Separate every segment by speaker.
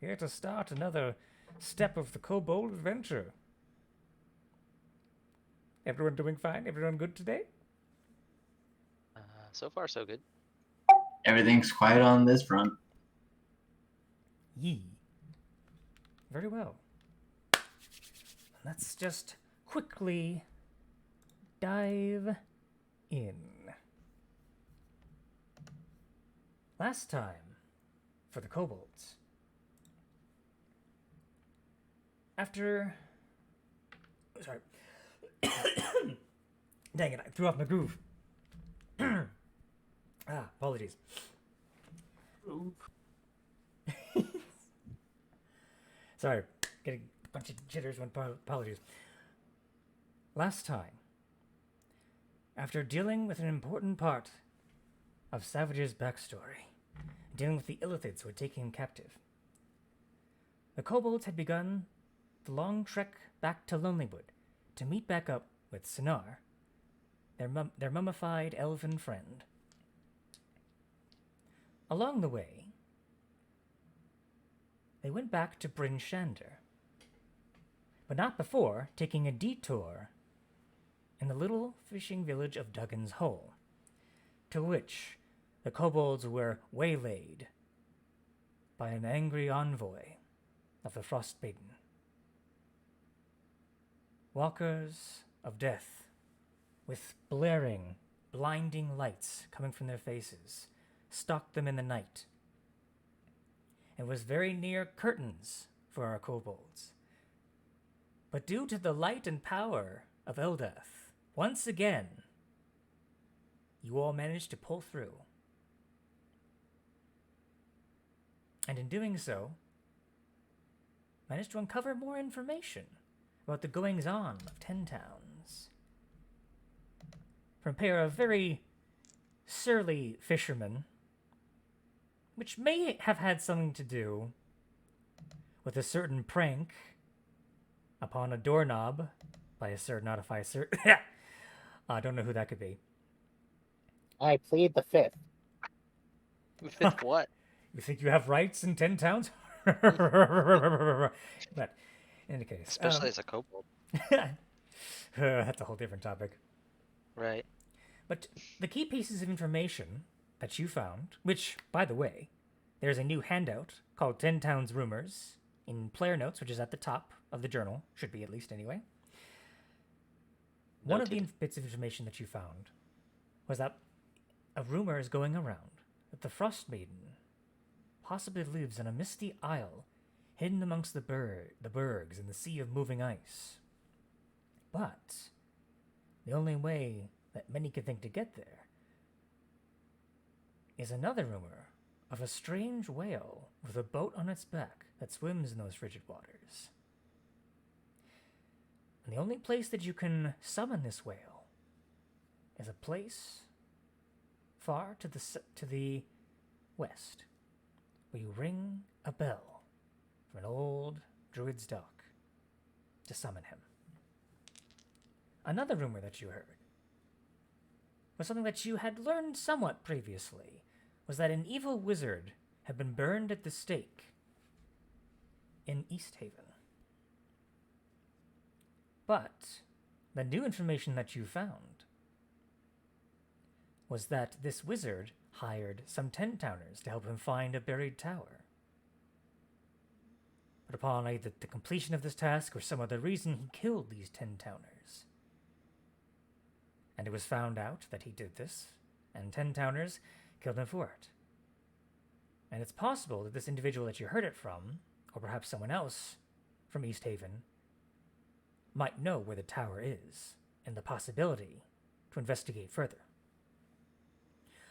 Speaker 1: here to start another step of the Kobold adventure. Everyone doing fine? Everyone good today?
Speaker 2: So far, so good.
Speaker 3: Everything's quiet on this front.
Speaker 1: Yee. Very well. Let's just quickly dive in. Last time, for the kobolds, after. Sorry. Dang it, I threw off my groove. Apologies. Sorry, getting a bunch of jitters. Apologies. Last time, after dealing with an important part of Savage's backstory, dealing with the Illithids who had taken him captive, the kobolds had begun the long trek back to Lonelywood to meet back up with Sinar, their mummified elven friend. Along the way, they went back to Bryn Shander, but not before taking a detour in the little fishing village of Duggan's Hole, to which the kobolds were waylaid by an angry envoy of the Frostmaiden. Walkers of death, with blaring, blinding lights coming from their faces, stalked them in the night. It was very near curtains for our kobolds. But due to the light and power of Eldath, once again, you all managed to pull through. And in doing so, managed to uncover more information about the goings-on of Ten Towns. From a pair of very surly fishermen, which may have had something to do with a certain prank upon a doorknob by a certain artificer. I don't know who that could be.
Speaker 4: I plead the fifth.
Speaker 2: Fifth what?
Speaker 1: You think you have rights in 10 towns? But in any case,
Speaker 2: Especially as a kobold.
Speaker 1: that's a whole different topic.
Speaker 2: Right.
Speaker 1: But the key pieces of information that you found, which, by the way, there's a new handout called 10 Towns Rumors in player notes, which is at the top of the journal, should be at least anyway. One of the bits of information that you found was that a rumor is going around that the Frostmaiden possibly lives in a misty isle hidden amongst the bergs in the sea of moving ice. But the only way that many could think to get there is another rumor of a strange whale with a boat on its back that swims in those frigid waters. And the only place that you can summon this whale is a place far to the west, where you ring a bell from an old druid's dock to summon him. Another rumor that you heard was something that you had learned somewhat previously, was that an evil wizard had been burned at the stake in East Haven. But the new information that you found was that this wizard hired some 10-towners to help him find a buried tower. But upon either the completion of this task or some other reason, he killed these 10-towners. And it was found out that he did this, and 10-towners killed him for it. And it's possible that this individual that you heard it from, or perhaps someone else from East Haven, might know where the tower is, and the possibility to investigate further.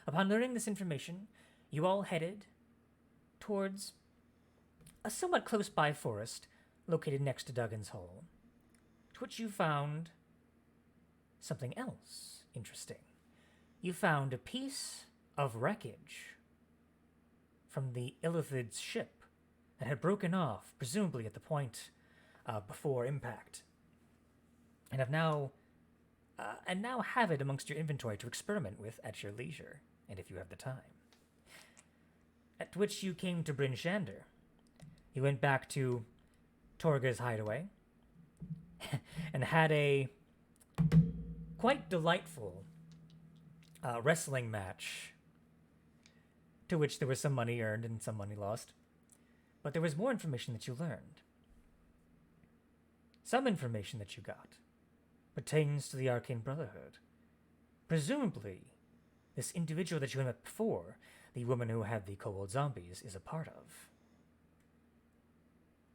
Speaker 1: Upon learning this information, you all headed towards a somewhat close-by forest located next to Duggan's Hole, to which you found something else interesting. You found a piece of wreckage from the Illithid's ship that had broken off, presumably at the point before impact, and now have it amongst your inventory to experiment with at your leisure, and if you have the time. At which you came to Bryn Shander. he went back to Torga's hideaway and had a quite delightful wrestling match, to which there was some money earned and some money lost. But there was more information that you learned. Some information that you got pertains to the Arcane Brotherhood. Presumably, this individual that you met before, the woman who had the kobold zombies, is a part of.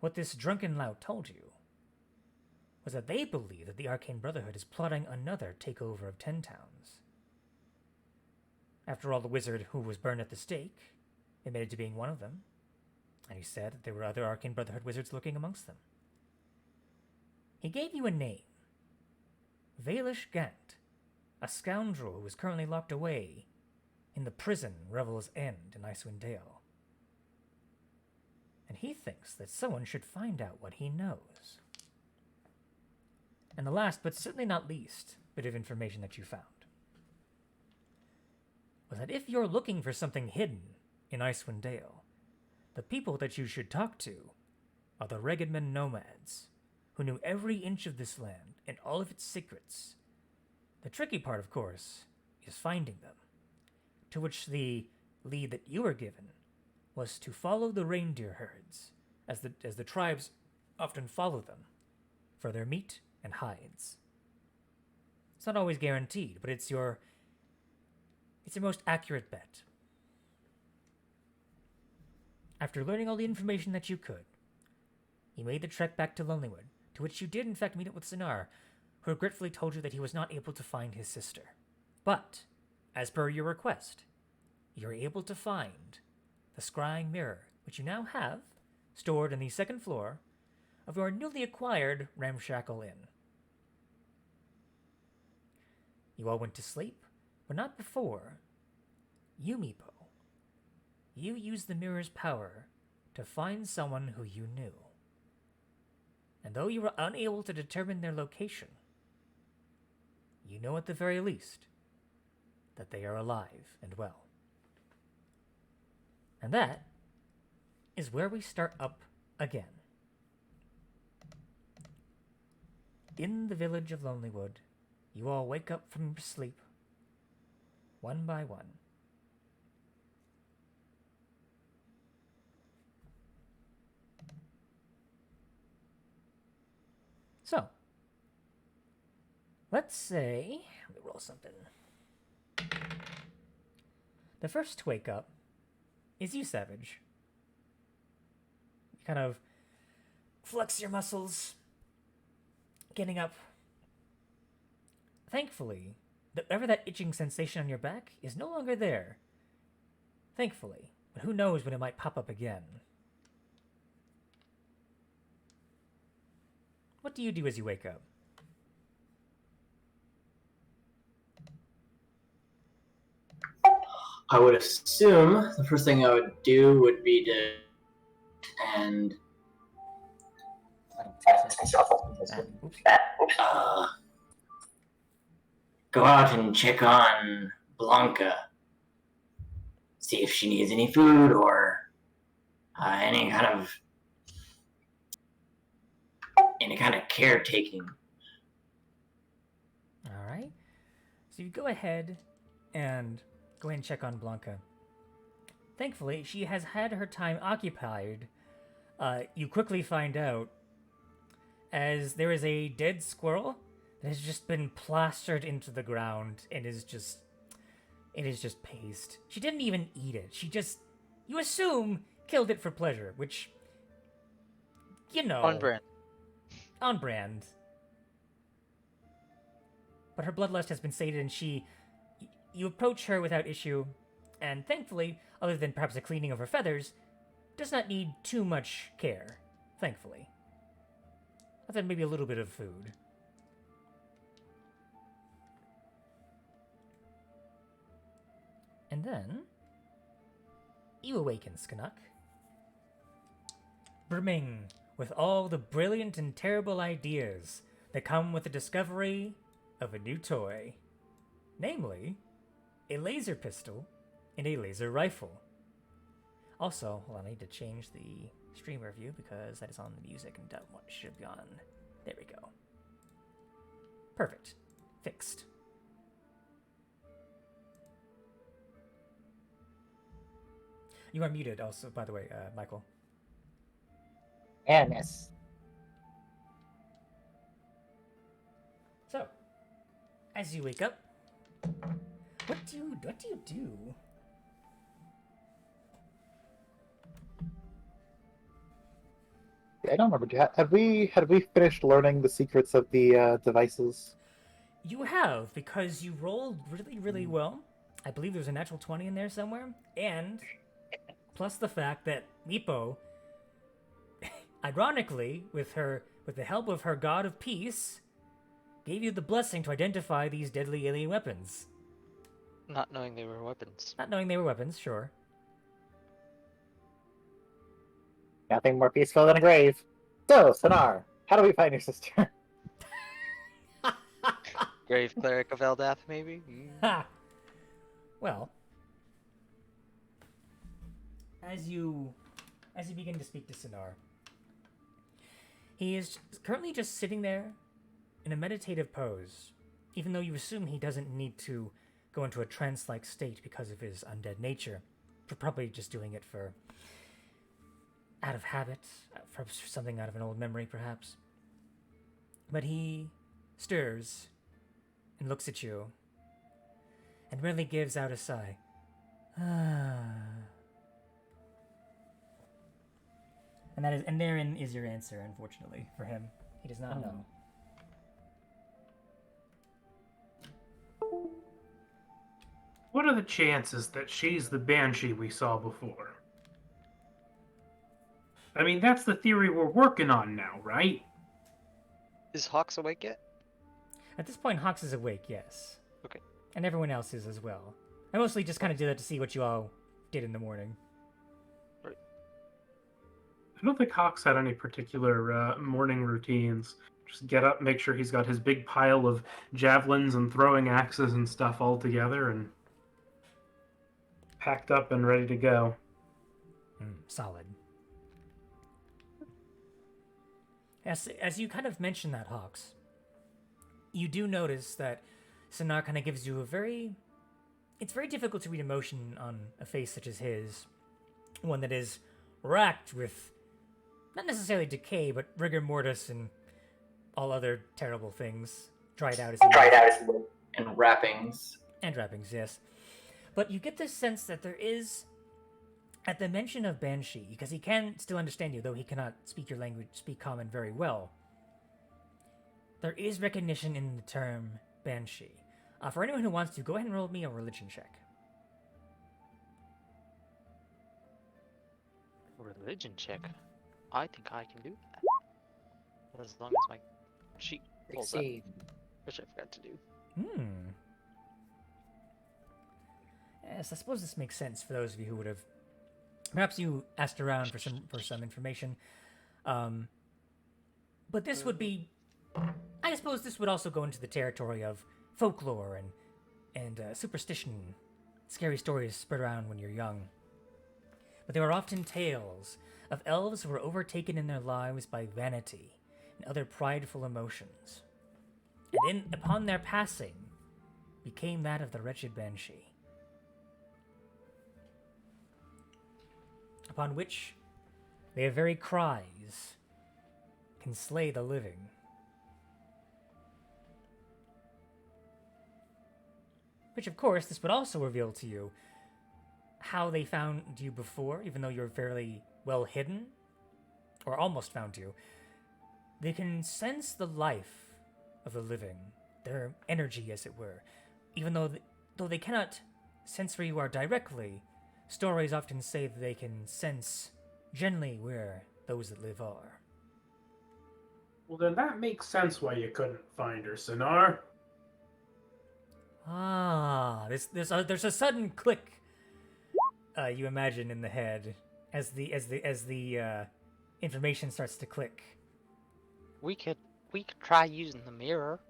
Speaker 1: What this drunken lout told you was that they believe that the Arcane Brotherhood is plotting another takeover of 10 towns. After all, the wizard who was burned at the stake admitted to being one of them, and he said that there were other Arcane Brotherhood wizards lurking amongst them. He gave you a name, Valish Gant, a scoundrel who is currently locked away in the prison Revel's End in Icewind Dale. And he thinks that someone should find out what he knows. And the last, but certainly not least, bit of information that you found was that if you're looking for something hidden in Icewind Dale, the people that you should talk to are the Regedman nomads, who knew every inch of this land and all of its secrets. The tricky part, of course, is finding them, to which the lead that you were given was to follow the reindeer herds, as the tribes often follow them for their meat and hides. It's not always guaranteed, but it's your most accurate bet. After learning all the information that you could, you made the trek back to Lonelywood, to which you did in fact meet up with Sinar, who regretfully told you that he was not able to find his sister. But, as per your request, you're able to find the scrying mirror, which you now have stored on the second floor of your newly acquired ramshackle inn. You all went to sleep, but not before. You, Meepo, you used the mirror's power to find someone who you knew. And though you were unable to determine their location, you know at the very least that they are alive and well. And that is where we start up again. In the village of Lonelywood, you all wake up from your sleep, one by one. So, let's say, let me roll something. The first to wake up is you, Savage. You kind of flex your muscles, getting up. Thankfully, whatever that itching sensation on your back is no longer there. Thankfully, but who knows when it might pop up again. What do you do as you wake up?
Speaker 3: I would assume the first thing I would do would be to and
Speaker 1: Oops.
Speaker 3: go out and check on Blanca. See if she needs any food or any kind of caretaking.
Speaker 1: All right. So you go ahead and check on Blanca. Thankfully, she has had her time occupied. You quickly find out as there is a dead squirrel that has just been plastered into the ground and is just paste. She didn't even eat it. She just, you assume, killed it for pleasure, which, you know,
Speaker 2: On brand.
Speaker 1: On brand. But her bloodlust has been sated, and you approach her without issue, and thankfully, other than perhaps a cleaning of her feathers, does not need too much care, thankfully. Other than maybe a little bit of food. And then, you awaken, Skanuk, brimming with all the brilliant and terrible ideas that come with the discovery of a new toy. Namely, a laser pistol and a laser rifle. Also, hold on, I need to change the streamer view because that is on the music and what should be on. There we go. Perfect. Fixed. You are muted also, by the way, Michael.
Speaker 4: Yeah, miss.
Speaker 1: So, as you wake up, what do you do?
Speaker 4: I don't remember. Had we finished learning the secrets of the devices?
Speaker 1: You have, because you rolled really, really well. I believe there's a natural 20 in there somewhere. And plus the fact that Meepo, ironically, with the help of her god of peace, gave you the blessing to identify these deadly alien weapons.
Speaker 2: Not knowing they were weapons.
Speaker 1: Not knowing they were weapons, sure.
Speaker 4: Nothing more peaceful than a grave. So, Sonar, how do we find your sister?
Speaker 2: Grave cleric of Eldath, maybe?
Speaker 1: Ha! Well, as you begin to speak to Sonar, he is currently just sitting there in a meditative pose, even though you assume he doesn't need to go into a trance-like state because of his undead nature. For probably just doing it for out of habit, for something out of an old memory, perhaps. But he stirs and looks at you and merely gives out a sigh. And therein is your answer, unfortunately, for him. He does not know.
Speaker 5: What are the chances that she's the Banshee we saw before? I mean, that's the theory we're working on now, right?
Speaker 2: Is Hawks awake yet?
Speaker 1: At this point, Hawks is awake, yes.
Speaker 2: Okay.
Speaker 1: And everyone else is as well. I mostly just kind of did that to see what you all did in the morning.
Speaker 5: I don't think Hawks had any particular morning routines. Just get up, make sure he's got his big pile of javelins and throwing axes and stuff all together, and packed up and ready to go.
Speaker 1: Solid. As you kind of mention that, Hawks, you do notice that Sonar kind of gives you it's very difficult to read emotion on a face such as his. One that is racked with, not necessarily decay, but rigor mortis and all other terrible things. Dried out as
Speaker 3: And wrappings.
Speaker 1: And wrappings, yes. But you get this sense that there is, at the mention of Banshee, because he can still understand you, though he cannot speak your language, speak common very well, there is recognition in the term Banshee. For anyone who wants to, go ahead and roll me a religion check.
Speaker 2: Religion check. I think I can do that. As long as my sheet pulls up.
Speaker 4: Succeed.
Speaker 2: Which I forgot to do.
Speaker 1: Yes, I suppose this makes sense for those of you who would have... Perhaps you asked around for some information. But this would be... I suppose this would also go into the territory of folklore and superstition. Scary stories spread around when you're young. But there are often tales of elves who were overtaken in their lives by vanity and other prideful emotions. And upon their passing, became that of the wretched Banshee. Upon which their very cries can slay the living. Which, of course, this would also reveal to you how they found you before, even though you're fairly well hidden, or almost found you. They can sense the life of the living, their energy, as it were. Even though they cannot sense where you are directly, stories often say that they can sense generally where those that live are.
Speaker 5: Well, then that makes sense why you couldn't find her, Sonar.
Speaker 1: There's a sudden click. You imagine in the head as the information starts to click.
Speaker 2: We could try using the mirror.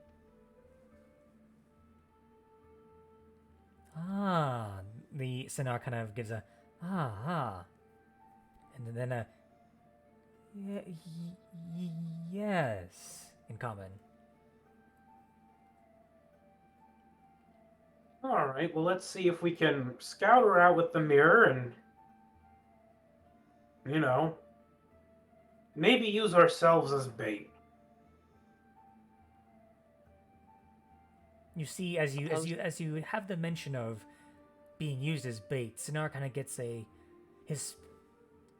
Speaker 1: The Sonar kind of gives a and then Yes, in common.
Speaker 5: All right, well, let's see if we can scout her out with the mirror and, you know, maybe use ourselves as bait.
Speaker 1: You see, as you
Speaker 2: Suppose-
Speaker 1: have the mention of being used as bait, Sinar kind of gets his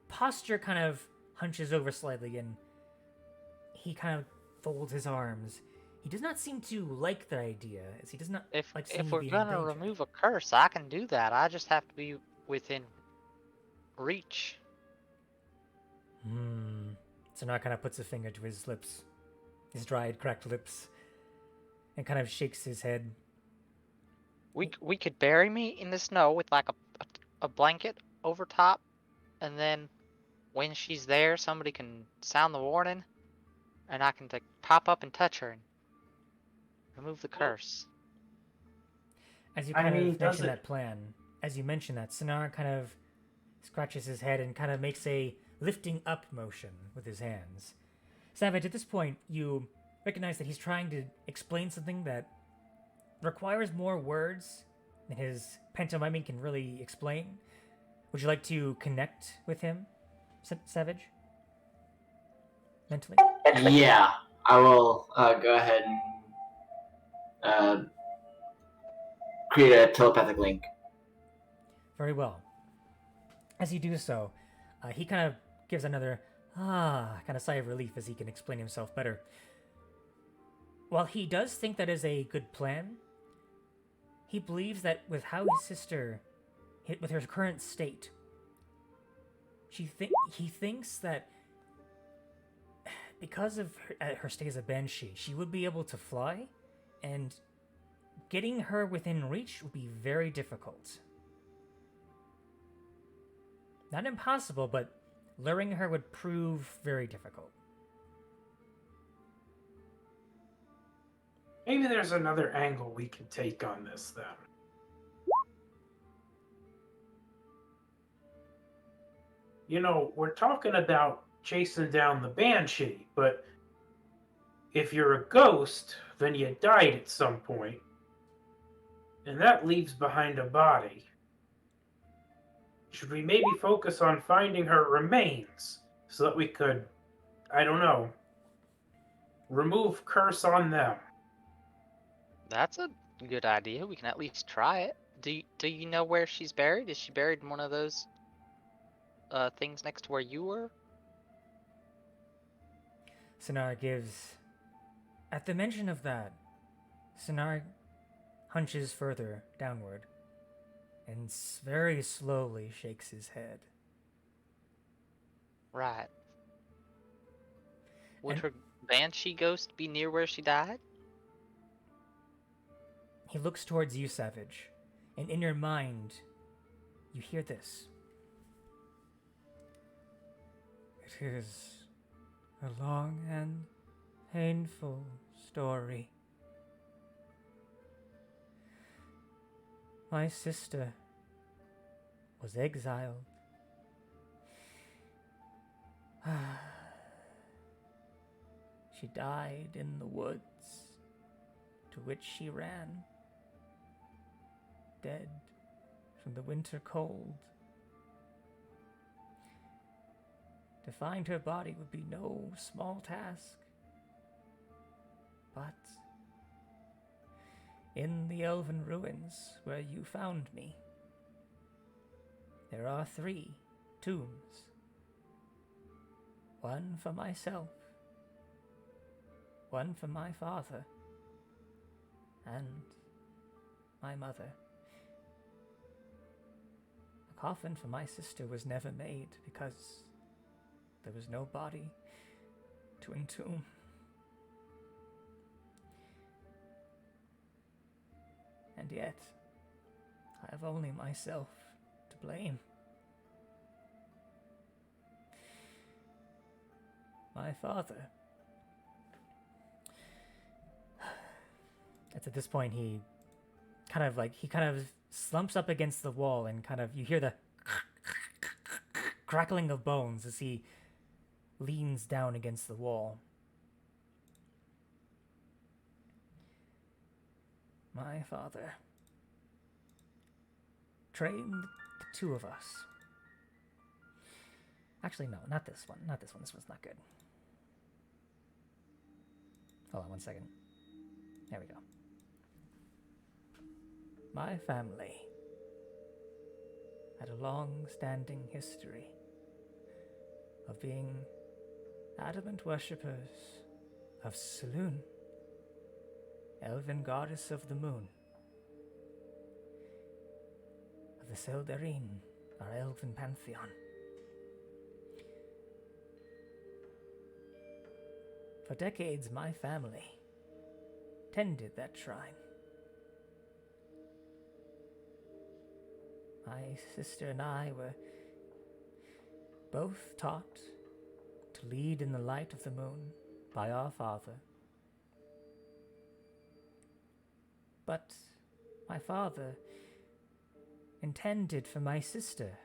Speaker 1: posture kind of hunches over slightly, and he kind of folds his arms. He does not seem to like the idea, as he does not like seeing
Speaker 2: If
Speaker 1: you
Speaker 2: we're
Speaker 1: being
Speaker 2: gonna
Speaker 1: endangered.
Speaker 2: remove a curse, I can do that. I just have to be within reach.
Speaker 1: Sinar kind of puts a finger to his lips, his dried, cracked lips, and kind of shakes his head.
Speaker 2: We could bury me in the snow with like a blanket over top, and then when she's there, somebody can sound the warning, and I can like pop up and touch her and remove the curse.
Speaker 1: As you
Speaker 5: I
Speaker 1: kind
Speaker 5: mean,
Speaker 1: of
Speaker 5: does
Speaker 1: mention
Speaker 5: it-
Speaker 1: that plan, as you mention that, Sinar kind of scratches his head and kind of makes a lifting up motion with his hands. Savage, at this point, you recognize that he's trying to explain something that requires more words than his pantomiming can really explain. Would you like to connect with him, Savage? Mentally?
Speaker 3: Yeah, I will go ahead and create a telepathic link.
Speaker 1: Very well. As you do so, he kind of gives another kind of sigh of relief as he can explain himself better. While he does think that is a good plan, he believes that with how his sister, with her current state, he thinks that because of her state as a banshee, she would be able to fly, and getting her within reach would be very difficult. Not impossible, but luring her would prove very difficult.
Speaker 5: Maybe there's another angle we can take on this then. You know, we're talking about chasing down the banshee, but if you're a ghost, then you died at some point, and that leaves behind a body. Should we maybe focus on finding her remains so that we could, I don't know, remove curse on them?
Speaker 2: That's a good idea. We can at least try it. Do you know where she's buried? Is she buried in one of those things next to where you were?
Speaker 1: Sinar gives. At the mention of that, Sinar hunches further downward and very slowly shakes his head.
Speaker 2: Right. Would
Speaker 1: And-
Speaker 2: her banshee ghost be near where she died?
Speaker 1: He looks towards you, Savage, and in your mind, you hear this. It is a long and painful story. My sister was exiled. She died in the woods to which she ran, dead from the winter cold. To find her body would be no small task. But in the elven ruins where you found me, there are 3 tombs. One for myself, one for my father, and my mother. A coffin for my sister was never made because there was no body to entomb. And yet, I have only myself to blame. My father. It's at this point he kind of slumps up against the wall and you hear the crackling of bones as he leans down against the wall. My father trained the two of us. Actually, no, not this one. Not this one. This one's not good. Hold on 1 second. There we go. My family had a long-standing history of being adamant worshippers of Saloon, elven goddess of the moon, of the Seldarine, our elven pantheon. For decades, my family tended that shrine. My sister and I were both taught to lead in the light of the moon by our father. But my father intended for my sister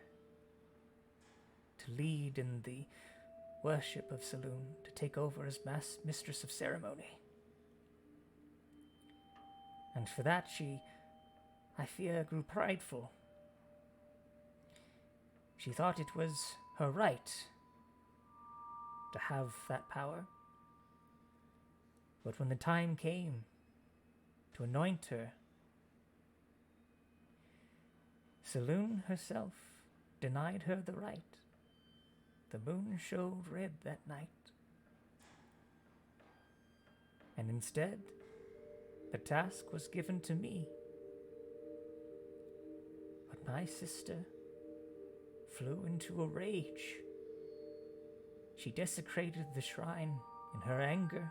Speaker 1: to lead in the worship of Saloon, to take over as mistress of ceremony. And for that she, I fear, grew prideful. She thought it was her right to have that power. But when the time came to anoint her, Saloon herself denied her the right. The moon showed red that night. And instead, the task was given to me. But my sister flew into a rage. She desecrated the shrine in her anger.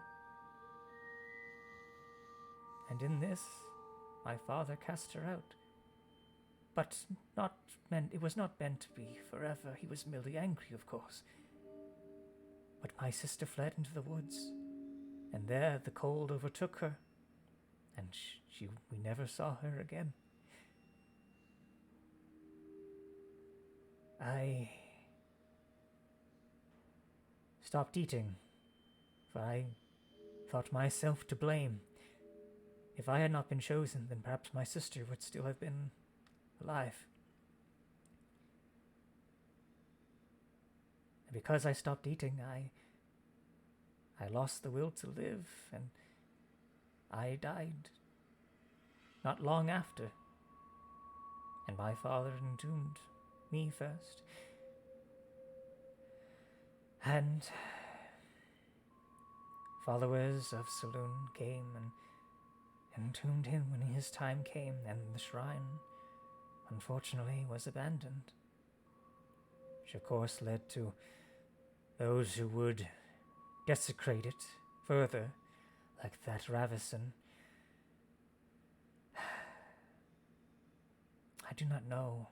Speaker 1: And in this, my father cast her out. But it was not meant to be forever. He was merely angry, of course. But my sister fled into the woods, and there the cold overtook her, and we never saw her again. I stopped eating, for I thought myself to blame. If I had not been chosen, then perhaps my sister would still have been alive. And because I stopped eating, I lost the will to live, and I died not long after. And my father entombed me first. And followers of Saloon came and entombed him when his time came, and the shrine, unfortunately, was abandoned. Which of course led to those who would desecrate it further, like that Ravison. I do not know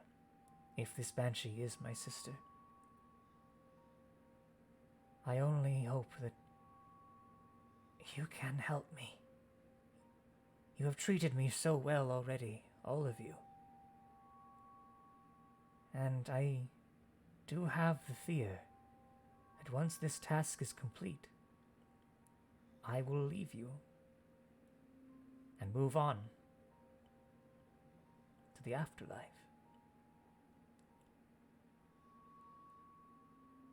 Speaker 1: if this banshee is my sister. I only hope that you can help me. You have treated me so well already, all of you. And I do have the fear that once this task is complete, I will leave you and move on to the afterlife.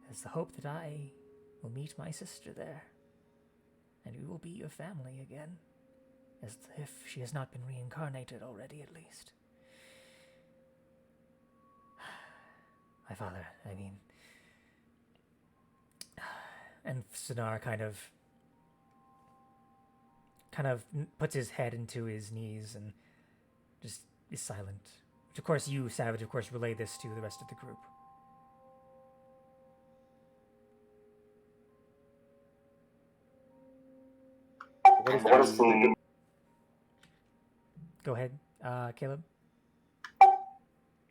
Speaker 1: There's the hope that I will meet my sister there, and we will be your family again, as if she has not been reincarnated already, at least. My father, I mean... And Sonar kind of puts his head into his knees and just is silent. Which, of course, you, Savage, of course, relay this to the rest of the group.
Speaker 4: What is the...
Speaker 1: Go ahead, Caleb.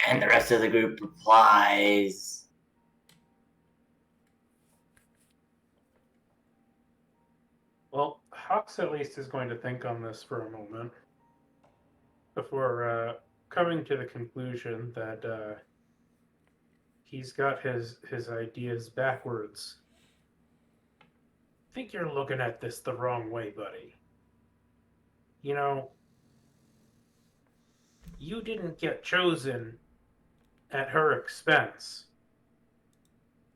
Speaker 3: And the rest of the group replies,
Speaker 5: Well, Hux at least is going to think on this for a moment before coming to the conclusion that he's got his ideas backwards think you're looking at this the wrong way, buddy. You know, you didn't get chosen at her expense.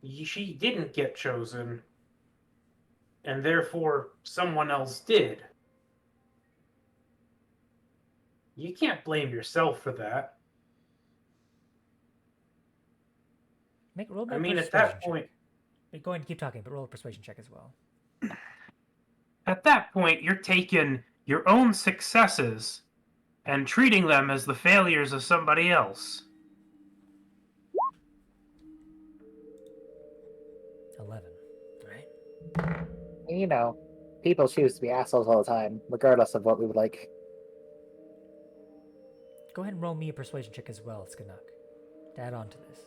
Speaker 5: She didn't get chosen, and therefore someone else did. You can't blame yourself for that.
Speaker 1: Roll
Speaker 5: I
Speaker 1: a
Speaker 5: mean, at
Speaker 1: persuasion
Speaker 5: that point,
Speaker 1: check. Go ahead and keep talking, but roll a persuasion check as well.
Speaker 5: you're taking your own successes and treating them as the failures of somebody else.
Speaker 1: 11. Right?
Speaker 4: You know, people choose to be assholes all the time, regardless of what we would like.
Speaker 1: Go ahead and roll me a persuasion check as well, Skanuk, to add on to this.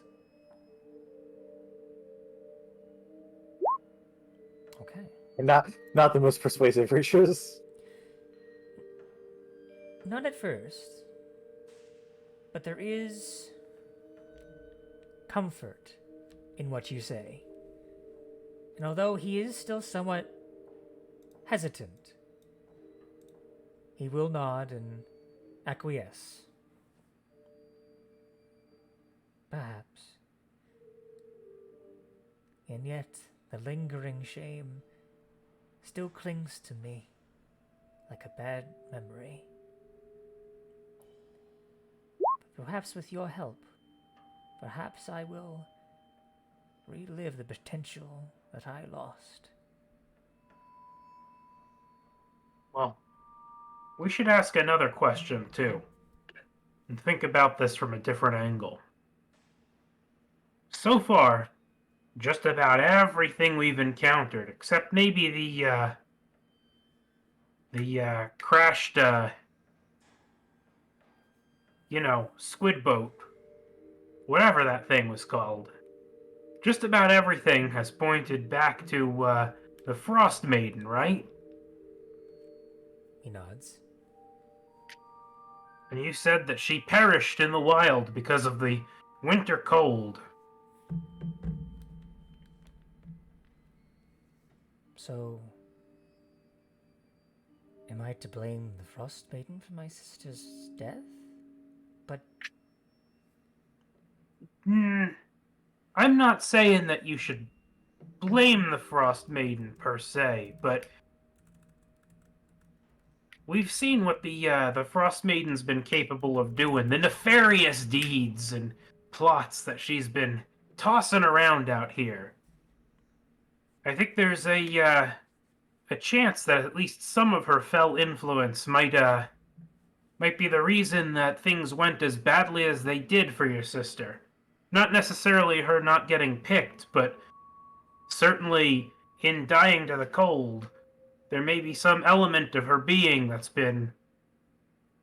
Speaker 1: Okay.
Speaker 4: And not the most persuasive creatures.
Speaker 1: Not at first, but there is comfort in what you say. And although he is still somewhat hesitant, he will nod and acquiesce. Perhaps. And yet, the lingering shame still clings to me like a bad memory. But perhaps with your help, perhaps I will relive the potential that I lost.
Speaker 5: Well, we should ask another question, too. And think about this from a different angle. So far, just about everything we've encountered, except maybe the crashed, squid boat, whatever that thing was called. Just about everything has pointed back to, the Frost Maiden, right?
Speaker 1: He nods.
Speaker 5: And you said that she perished in the wild because of the winter cold.
Speaker 1: So, am I to blame the Frost Maiden for my sister's death? But
Speaker 5: I'm not saying that you should blame the Frost Maiden per se, but we've seen what the Frost Maiden's been capable of doing, the nefarious deeds and plots that she's been tossing around out here. I think there's a chance that at least some of her fell influence might be the reason that things went as badly as they did for your sister. Not necessarily her not getting picked, but certainly in dying to the cold, there may be some element of her being that's been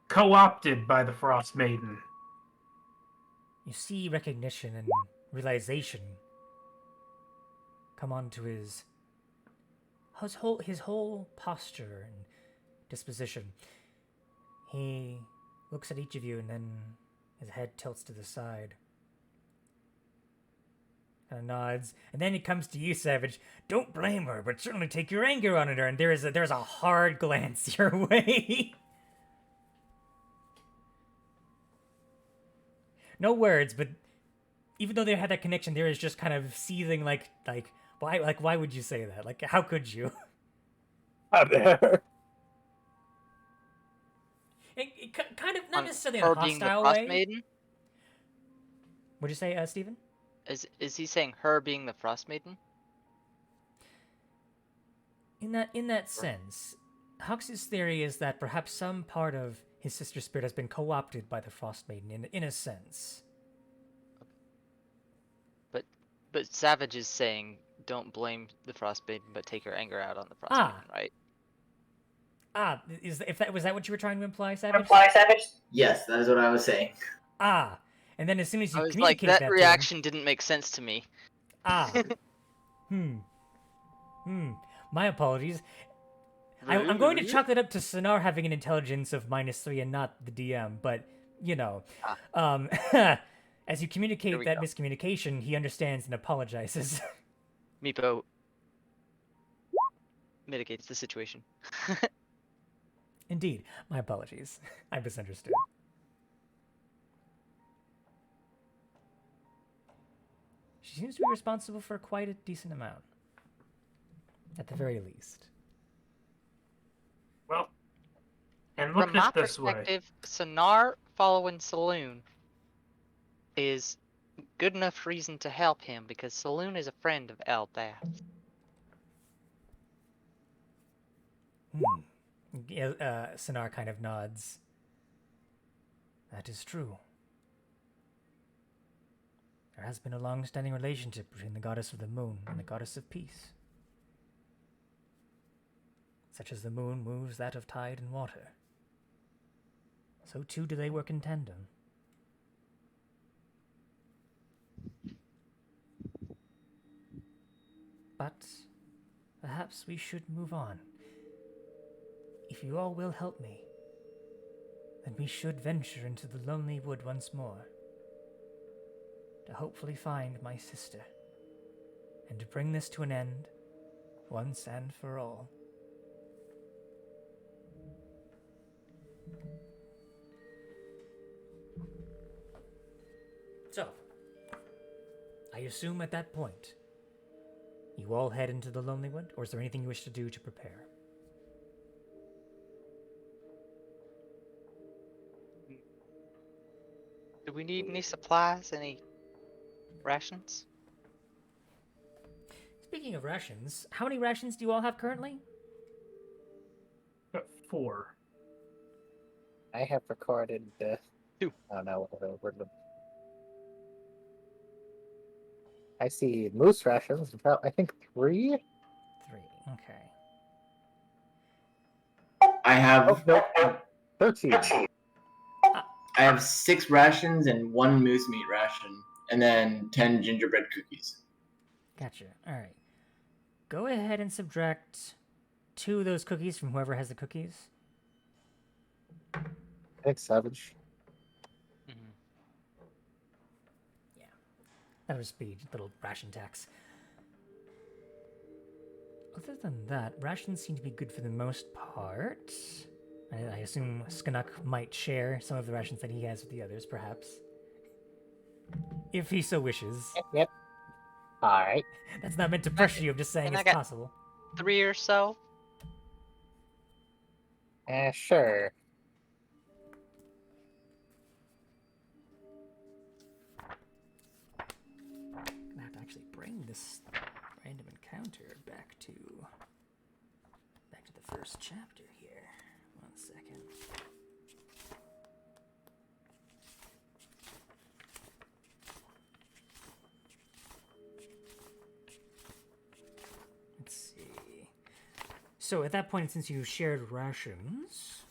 Speaker 5: co-opted by the Frost Maiden.
Speaker 1: you see recognition and realization come onto his whole posture and disposition. He looks at each of you and then his head tilts to the side. Kind of nods, and then he comes to you, Savage. Don't blame her, but certainly take your anger on her. And there's a hard glance your way. No words, but even though they had that connection, there is just kind of seething, like why would you say that? Like, how could you?
Speaker 4: Out there.
Speaker 1: It kind of not necessarily in
Speaker 2: her
Speaker 1: a
Speaker 2: being the
Speaker 1: hostile
Speaker 2: Frost
Speaker 1: way.
Speaker 2: Maiden?
Speaker 1: What'd you say, Steven?
Speaker 2: Is he saying her being the Frost Maiden?
Speaker 1: In that sense, Hux's theory is that perhaps some part of his sister's spirit has been co-opted by the Frost Maiden, in a sense.
Speaker 2: But Savage is saying don't blame the Frost Maiden, but take your anger out on the Frost Maiden, right?
Speaker 1: Was that what you were trying to imply, Savage?
Speaker 3: Yes, that is what I was saying.
Speaker 1: And then as soon as you
Speaker 2: I was like,
Speaker 1: communicate
Speaker 2: that
Speaker 1: to
Speaker 2: reaction didn't make sense to me.
Speaker 1: him, my apologies. I'm going to chalk that up to Sonar having an intelligence of -3 and not the DM, but, as you communicate that miscommunication, he understands and apologizes.
Speaker 2: Meepo. mitigates the situation.
Speaker 1: Indeed, my apologies. I misunderstood. She seems to be responsible for quite a decent amount. At the very least.
Speaker 5: Well, and
Speaker 2: From
Speaker 5: look
Speaker 2: my
Speaker 5: at it this way.
Speaker 2: perspective, Sonar following Saloon is good enough reason to help him because Saloon is a friend of Eldath.
Speaker 1: Sonar kind of nods. That is true. There has been a long-standing relationship between the goddess of the moon and the goddess of peace. Such as the moon moves that of tide and water. So too do they work in tandem. But perhaps we should move on. If you all will help me, then we should venture into the lonely wood once more, to hopefully find my sister, and to bring this to an end, once and for all. So, I assume at that point, you all head into the lonely wood, or is there anything you wish to do to prepare?
Speaker 2: Do we need any supplies? Any rations?
Speaker 1: Speaking of rations, how many rations do you all have currently?
Speaker 5: Got 4.
Speaker 4: I have recorded the.
Speaker 2: 2.
Speaker 4: Oh no, where'd the. I see moose rations. About, I think 3.
Speaker 1: 3, okay.
Speaker 3: I have
Speaker 4: Oh no, 13.
Speaker 3: I have 6 rations and 1 moose meat ration, and then 10 gingerbread cookies.
Speaker 1: Gotcha, alright. Go ahead and subtract 2 of those cookies from whoever has the cookies.
Speaker 4: I think Savage.
Speaker 1: That'll just be a little ration tax. Other than that, rations seem to be good for the most part. I assume Skanuk might share some of the rations that he has with the others, perhaps. If he so wishes.
Speaker 4: Yep. Alright.
Speaker 1: That's not meant to pressure you, I'm just saying
Speaker 2: And I
Speaker 1: it's
Speaker 2: got-
Speaker 1: possible.
Speaker 2: 3 or so.
Speaker 4: Sure.
Speaker 1: I'm gonna have to actually bring this random encounter back to the first chapter here. 1 second. Let's see. So at that point, since you shared rations,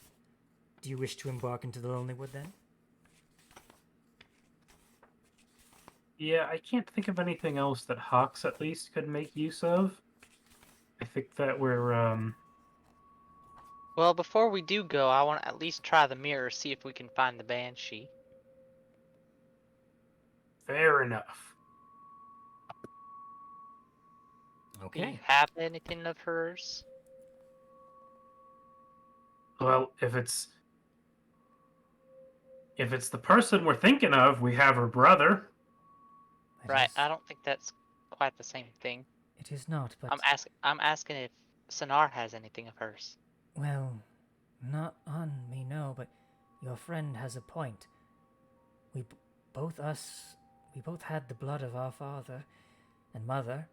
Speaker 1: do you wish to embark into the Lonely Wood then?
Speaker 5: Yeah, I can't think of anything else that Hawks at least could make use of. I think that we're
Speaker 2: Well, before we do go, I want to at least try the mirror, see if we can find the Banshee.
Speaker 5: fair enough.
Speaker 2: Do you have anything of hers?
Speaker 5: Well, if it's the person we're thinking of, we have her brother.
Speaker 2: Right, I don't think that's quite the same thing.
Speaker 1: It is not, but...
Speaker 2: I'm asking if Sonar has anything of hers.
Speaker 1: Well, not on me, no, but your friend has a point. We both had the blood of our father and mother.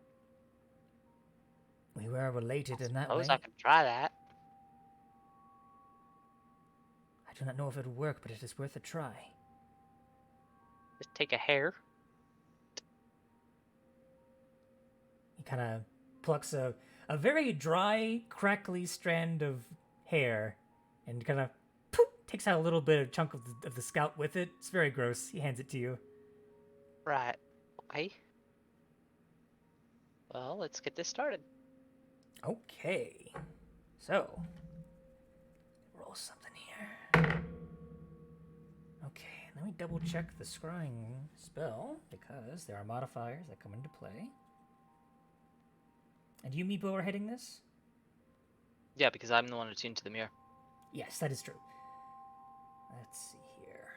Speaker 1: We were related in that way.
Speaker 2: Suppose I could try that.
Speaker 1: I do not know if it will work, but it is worth a try.
Speaker 2: Just take a hair.
Speaker 1: He kind of plucks a very dry, crackly strand of hair and kind of takes out a little bit of chunk of the scalp with it. It's very gross. He hands it to you.
Speaker 2: Right. Okay. Well, let's get this started.
Speaker 1: Okay. So, roll something here. Okay, let me double check the scrying spell because there are modifiers that come into play. And you, Meepo, are heading this?
Speaker 2: Yeah, because I'm the one attuned to the mirror.
Speaker 1: Yes, that is true. Let's see here.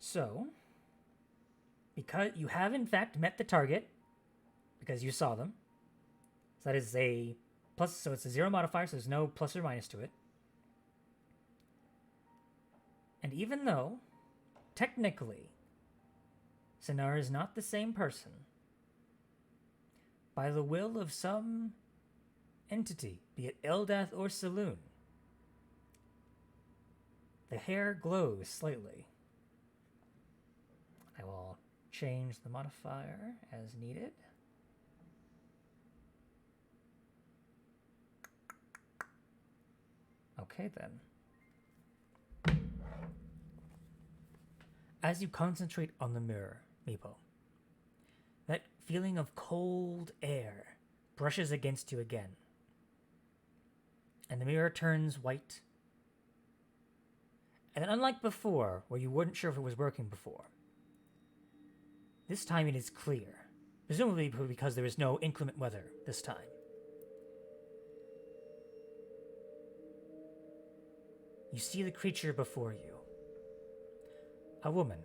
Speaker 1: So, because you have in fact met the target, because you saw them. So that is a plus, so it's a 0 modifier, so there's no plus or minus to it. And even though, technically, Sinar is not the same person, by the will of some entity, be it Eldath or Saloon, the hair glows slightly. I will change the modifier as needed. Okay then. As you concentrate on the mirror, Meepo, that feeling of cold air brushes against you again. And the mirror turns white. And then unlike before, where you weren't sure if it was working before, this time it is clear. Presumably because there is no inclement weather this time. You see the creature before you. A woman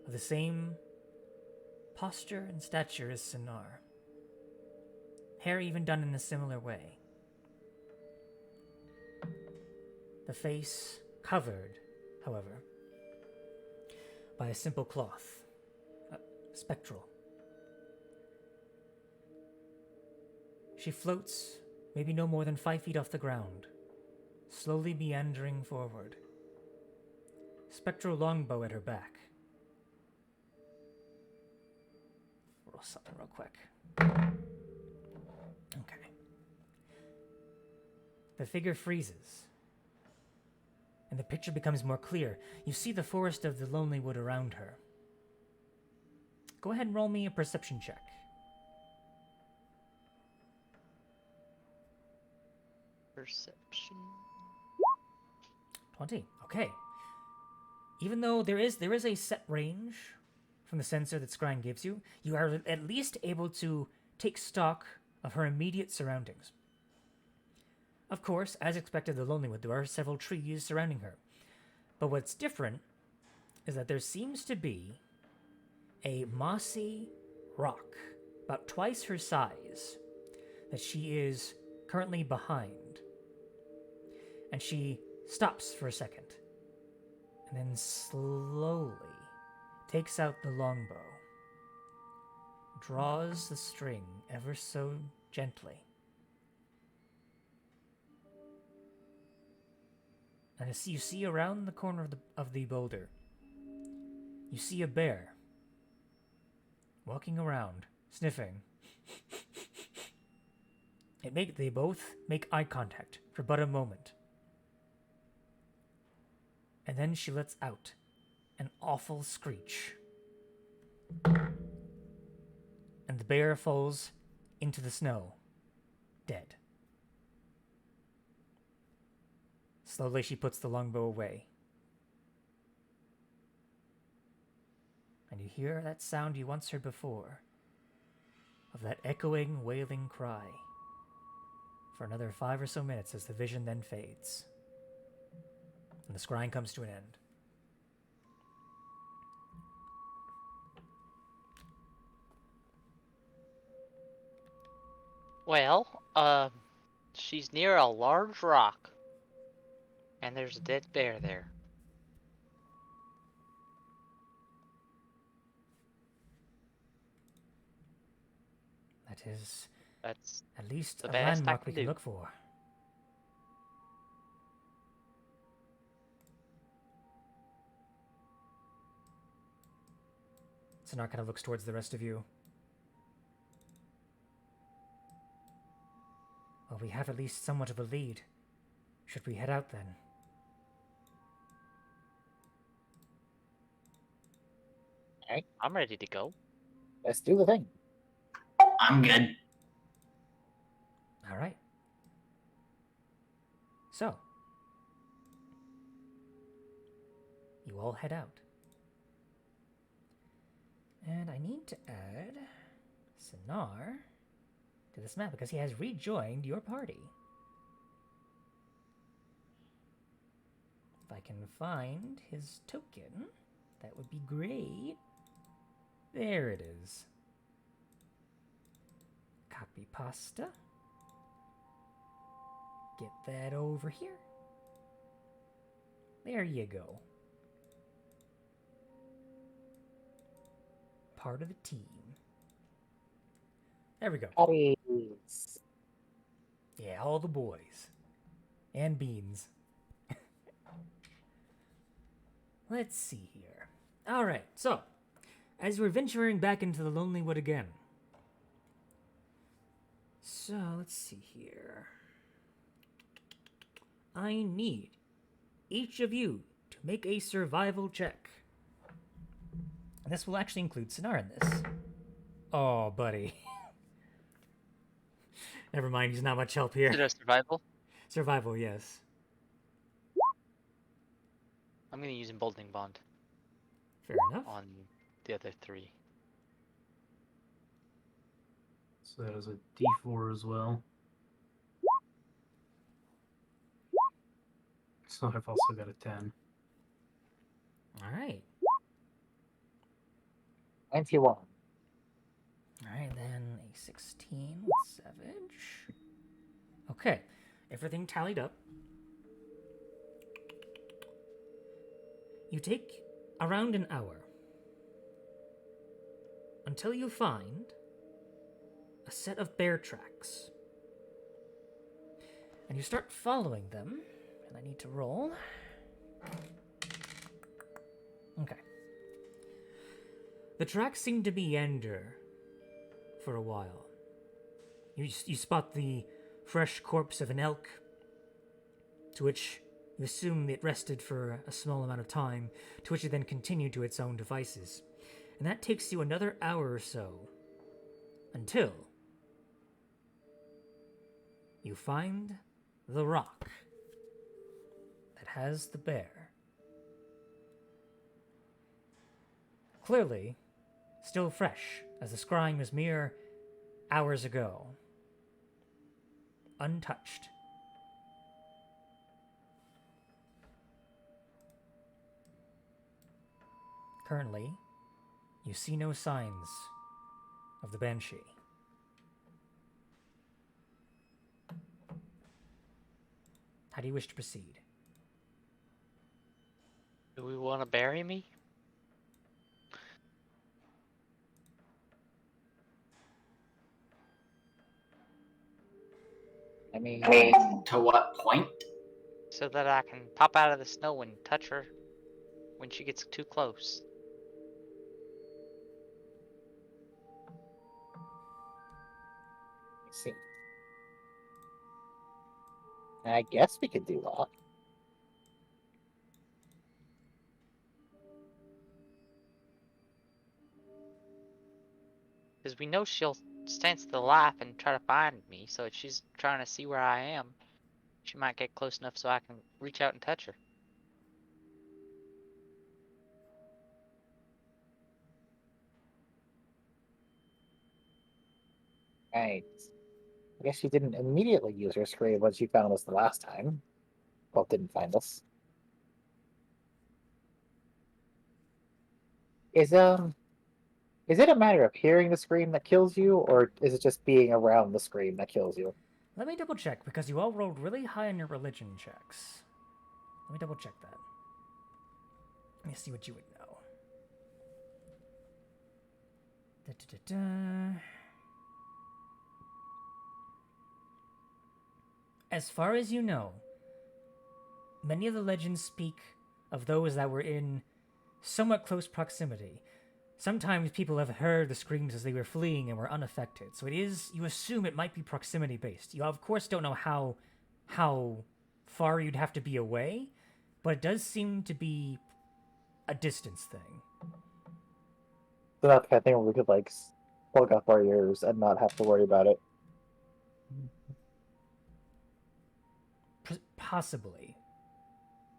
Speaker 1: of the same posture and stature as Sinar. Hair even done in a similar way. The face covered, however, by a simple cloth, spectral. She floats maybe no more than 5 feet off the ground, slowly meandering forward. Spectral longbow at her back. Roll something real quick. Okay. The figure freezes, and the picture becomes more clear. You see the forest of the lonely wood around her. Go ahead and roll me a perception check.
Speaker 2: Perception.
Speaker 1: 20. Okay. Even though there is a set range from the sensor that Scrying gives you, you are at least able to take stock of her immediate surroundings. Of course, as expected, the Lonelywood, there are several trees surrounding her. But what's different is that there seems to be a mossy rock, about twice her size, that she is currently behind. And she stops for a second, and then slowly takes out the longbow, draws the string ever so gently, and as you see around the corner of the boulder, you see a bear walking around, sniffing. They both make eye contact for but a moment. And then she lets out an awful screech. And the bear falls into the snow, dead. Slowly she puts the longbow away. And you hear that sound you once heard before, of that echoing, wailing cry, for another 5 or so minutes as the vision then fades. And the scrying comes to an end.
Speaker 2: Well, she's near a large rock, and there's a dead bear there.
Speaker 1: That is
Speaker 2: That's
Speaker 1: at least
Speaker 2: the
Speaker 1: a
Speaker 2: best I
Speaker 1: landmark
Speaker 2: can
Speaker 1: we can
Speaker 2: do.
Speaker 1: look for. Sonar kind of looks towards the rest of you. Well, we have at least somewhat of a lead. Should we head out then?
Speaker 2: I'm ready to go.
Speaker 4: Let's do the thing.
Speaker 3: I'm good.
Speaker 1: All right. So, you all head out. And I need to add Sinar to this map because he has rejoined your party. If I can find his token, that would be great. There it is. Copy pasta. Get that over here. There you go. Part of the team. There we go.
Speaker 4: Buddies.
Speaker 1: Yeah, all the boys. And beans. Let's see here. Alright, so, as we're venturing back into the Lonely Wood again. So, let's see here. I need each of you to make a survival check. And this will actually include Sinar in this. Oh, buddy. Never mind, he's not much help here.
Speaker 2: Is it a survival?
Speaker 1: Survival, yes.
Speaker 2: I'm going to use Emboldening Bond
Speaker 1: Fair enough.
Speaker 2: on the other 3.
Speaker 5: So that is a D4 as well. So I've also got a 10.
Speaker 1: Alright.
Speaker 4: 91.
Speaker 1: Alright, then a 16 with Savage. Okay, everything tallied up. You take around an hour until you find a set of bear tracks. And you start following them, and I need to roll. Okay. The tracks seem to meander for a while. You spot the fresh corpse of an elk, to which you assume it rested for a small amount of time, to which it then continued to its own devices. And that takes you another hour or so, until you find the rock that has the bear. Clearly, still fresh, as the scrying was mere hours ago. Untouched. Currently, you see no signs of the Banshee. How do you wish to proceed?
Speaker 2: Do we want to bury me?
Speaker 4: I mean,
Speaker 3: To what point?
Speaker 2: So that I can pop out of the snow and touch her when she gets too close.
Speaker 4: let's see. I guess we could do that.
Speaker 2: Because we know she'll sense the life and try to find me, so if she's trying to see where I am, she might get close enough so I can reach out and touch her.
Speaker 4: Right. I guess she didn't immediately use her scream when she found us the last time. Well, didn't find us. Is it a matter of hearing the scream that kills you, or is it just being around the scream that kills you?
Speaker 1: Let me double check, because you all rolled really high on your religion checks. Let me double check that. Let me see what you would know. Da-da-da-da. As far as you know, many of the legends speak of those that were in somewhat close proximity. Sometimes people have heard the screams as they were fleeing and were unaffected. So it is, you assume it might be proximity based. You of course don't know how far you'd have to be away, but it does seem to be a distance thing.
Speaker 4: So that's the kind of thing where we could like plug up our ears and not have to worry about it.
Speaker 1: Possibly.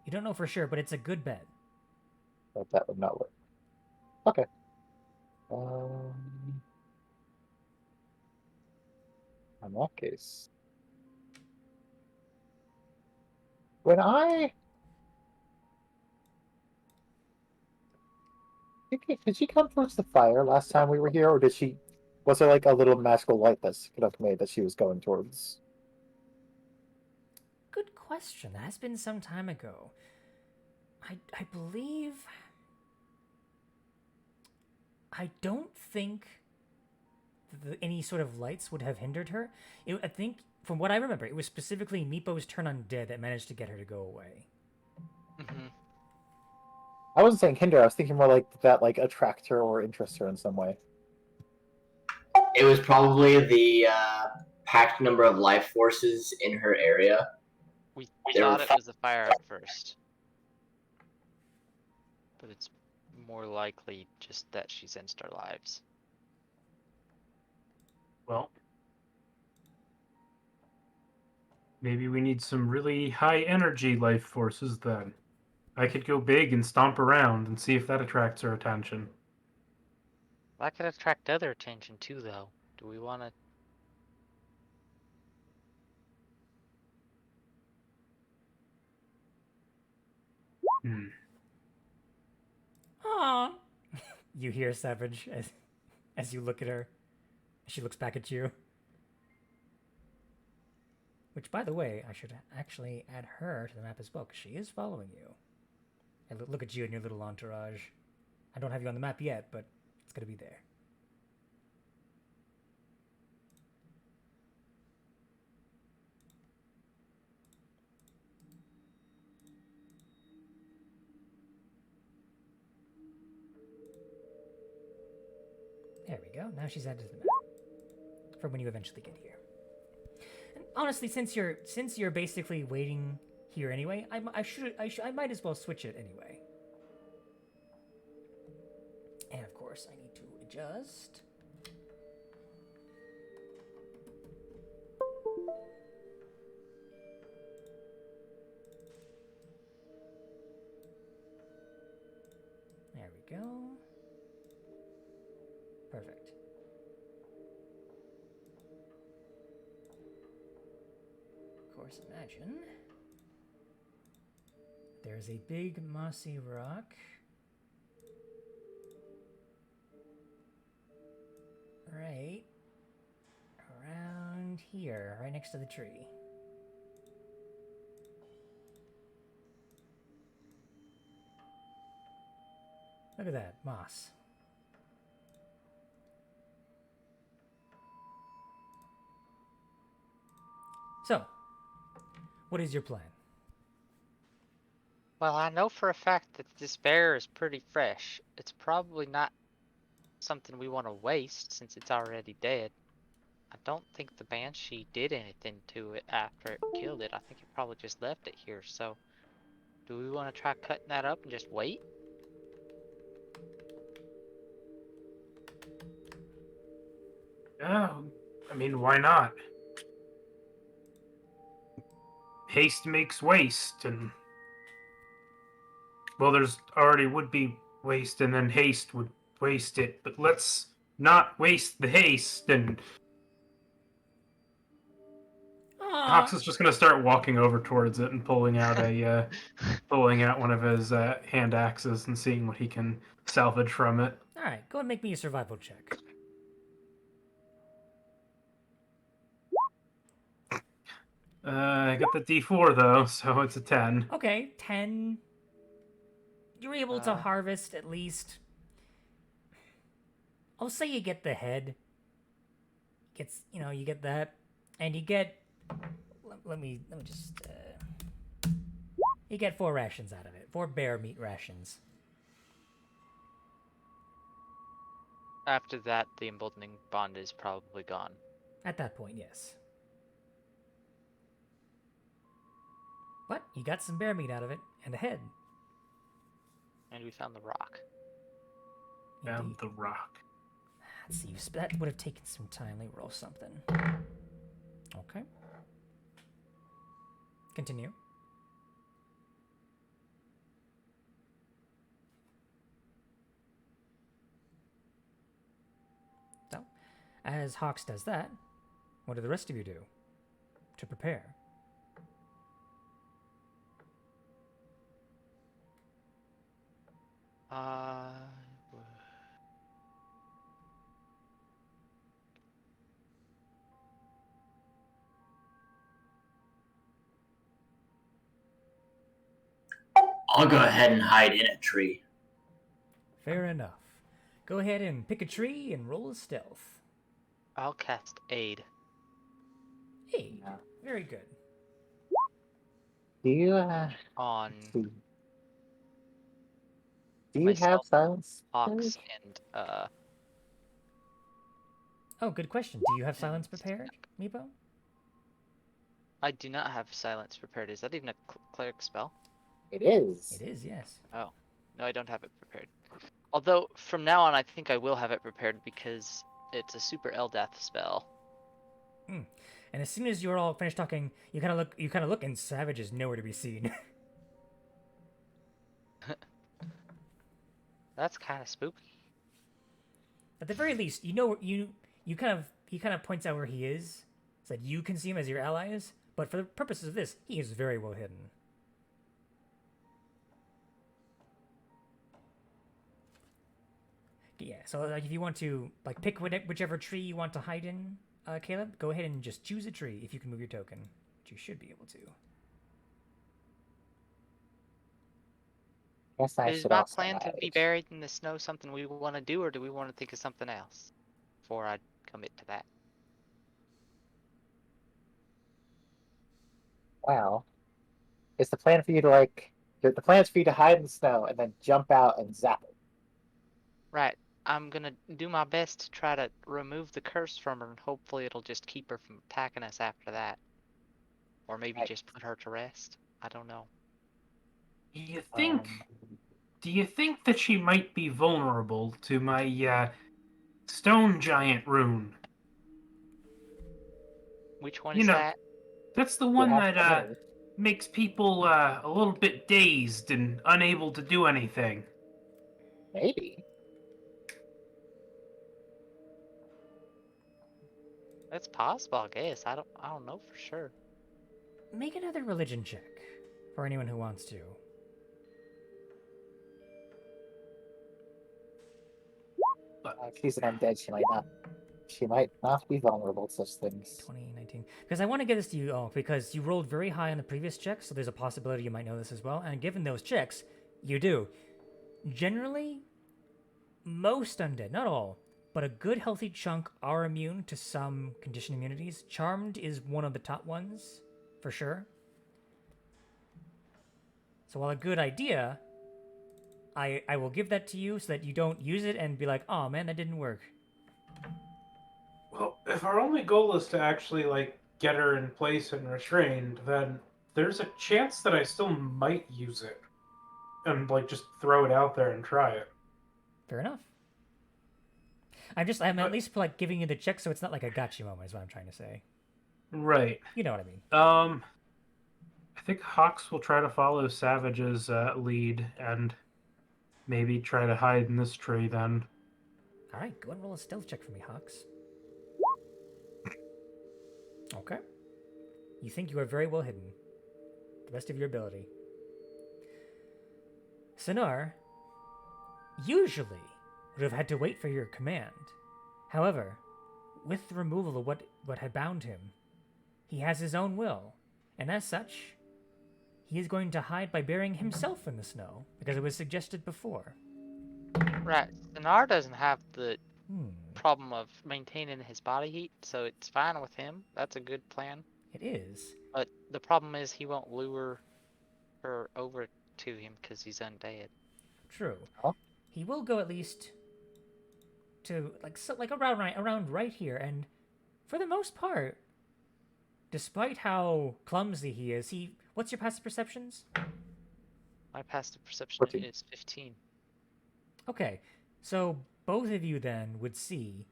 Speaker 1: You don't know for sure, but it's a good bet.
Speaker 4: But that would not work. Okay. In that case, when did she come towards the fire last time we were here, or did she? Was there like a little magical light that could have made that she was going towards?
Speaker 1: Good question. That has been some time ago. I believe. I don't think any sort of lights would have hindered her. I think, from what I remember, it was specifically Meepo's turn undead that managed to get her to go away.
Speaker 2: Mm-hmm.
Speaker 4: I wasn't saying hinder. I was thinking more like that, like attract her or interest her in some way.
Speaker 3: It was probably the packed number of life forces in her area.
Speaker 2: We
Speaker 3: They were
Speaker 2: thought it was the fire at first. But it's more likely just that she sensed our lives.
Speaker 5: Well, maybe we need some really high energy life forces then. I could go big and stomp around and see if that attracts her attention.
Speaker 2: That could attract other attention too, though. Do we want to?
Speaker 5: Hmm.
Speaker 1: Aww. You hear Savage as you look at her. She looks back at you. Which, by the way, I should actually add her to the map as well, because she is following you. And look at you and your little entourage. I don't have you on the map yet, but it's going to be there. There we go. Now she's added to the map for when you eventually get here. And honestly, since you're basically waiting here anyway, I might as well switch it anyway. And of course, I need to adjust. There we go. Perfect. Of course, imagine there's a big mossy rock right around here, right next to the tree. Look at that, moss. So, what is your plan?
Speaker 2: Well, I know for a fact that this bear is pretty fresh. It's probably not something we want to waste since it's already dead. I don't think the banshee did anything to it after it killed it. I think it probably just left it here. So, do we want to try cutting that up and just wait?
Speaker 5: Yeah, I mean, why not? Haste makes waste, and well, there's already would be waste, and then haste would waste it. But let's not waste the haste. And Cox is just gonna start walking over towards it and pulling out one of his hand axes and seeing what he can salvage from it.
Speaker 1: All right, go and make me a survival check.
Speaker 5: I got the D4 though, so it's a 10.
Speaker 1: Okay, 10. You're able to harvest at least. I'll say you get the head. You get that, and you get. Let me just. You get 4 rations out of it. 4 bear meat rations.
Speaker 2: After that, the emboldening bond is probably gone.
Speaker 1: At that point, yes. But you got some bear meat out of it, and a head.
Speaker 2: And we found the rock.
Speaker 5: Found
Speaker 1: Indeed.
Speaker 5: the rock.
Speaker 1: Let's see, that would have taken some time. Let me roll something. Okay. Continue. As Hawks does that, what do the rest of you do to prepare?
Speaker 2: Uh,
Speaker 3: I'll go ahead and hide in a tree.
Speaker 1: Fair enough. Go ahead and pick a tree and roll a stealth.
Speaker 2: I'll cast aid.
Speaker 1: Hey,
Speaker 4: Yeah.
Speaker 1: very good.
Speaker 4: Do you
Speaker 2: On
Speaker 4: see? Do you have
Speaker 2: myself,
Speaker 4: silence?
Speaker 2: Hawks, and
Speaker 1: Oh, good question. Do you have silence prepared, Meepo?
Speaker 2: I do not have silence prepared. Is that even a cleric spell?
Speaker 4: It is.
Speaker 1: It is, yes.
Speaker 2: Oh, no, I don't have it prepared. Although from now on, I think I will have it prepared because it's a super Eldeath spell.
Speaker 1: And as soon as you're all finished talking, you kind of look, and Savage is nowhere to be seen.
Speaker 2: That's kind of spooky.
Speaker 1: At the very least, he kind of points out where he is, so that you can see him as your allies. But for the purposes of this, he is very well hidden. Yeah, so like if you want to pick whichever tree you want to hide in, Caleb, go ahead and just choose a tree if you can move your token, which you should be able to.
Speaker 4: Guess I
Speaker 2: Is
Speaker 4: should
Speaker 2: my
Speaker 4: also
Speaker 2: plan to be
Speaker 4: hide.
Speaker 2: buried in the snow something we want to do, or do we want to think of something else before I commit to that?
Speaker 4: Wow. Is the plan for you to the plan is for you to hide in the snow and then jump out and zap it?
Speaker 2: Right. I'm gonna do my best to try to remove the curse from her, and hopefully it'll just keep her from attacking us after that. Or maybe
Speaker 4: Right.
Speaker 2: just put her to rest. I don't know.
Speaker 5: You
Speaker 4: Um,
Speaker 5: think? Do you think that she might be vulnerable to my stone giant rune?
Speaker 2: Which one
Speaker 5: You
Speaker 2: is
Speaker 5: know,
Speaker 2: that?
Speaker 5: that's the
Speaker 4: you
Speaker 5: one
Speaker 4: have
Speaker 5: that
Speaker 4: to
Speaker 5: makes people a little bit dazed and unable to do anything.
Speaker 4: maybe.
Speaker 2: It's possible, I guess. I don't know for sure.
Speaker 1: Make another religion check for anyone who wants to.
Speaker 4: She's an undead. She might not be vulnerable to such things.
Speaker 1: 2019. Because I want to get this to you all, because you rolled very high on the previous check, so there's a possibility you might know this as well. And given those checks, you do. Generally, most undead, not all, but a good healthy chunk are immune to some condition immunities. Charmed is one of the top ones, for sure. So while a good idea, I will give that to you so that you don't use it and be like, oh man, that didn't work.
Speaker 5: Well, if our only goal is to actually get her in place and restrained, then there's a chance that I still might use it and just throw it out there and try it.
Speaker 1: Fair enough. I'm at least giving you the check so it's not like a gotcha moment is what I'm trying to say.
Speaker 5: Right.
Speaker 1: You know what I mean.
Speaker 5: I think Hawks will try to follow Savage's lead and maybe try to hide in this tree then.
Speaker 1: Alright, go and roll a stealth check for me, Hawks. Okay. You think you are very well hidden. The best of your ability. Sonar usually would have had to wait for your command. However, with the removal of what had bound him, he has his own will, and as such, he is going to hide by burying himself in the snow, because it was suggested before.
Speaker 2: Right. Dinar doesn't have the
Speaker 1: Hmm,
Speaker 2: problem of maintaining his body heat, so it's fine with him. That's a good plan.
Speaker 1: it is.
Speaker 2: But the problem is he won't lure her over to him because he's undead.
Speaker 1: True.
Speaker 4: Huh?
Speaker 1: He will go at least to around right here, and for the most part, despite how clumsy he is, what's your passive perceptions?
Speaker 2: My passive perception
Speaker 4: 14.
Speaker 2: is 15.
Speaker 1: Okay, so both of you then would see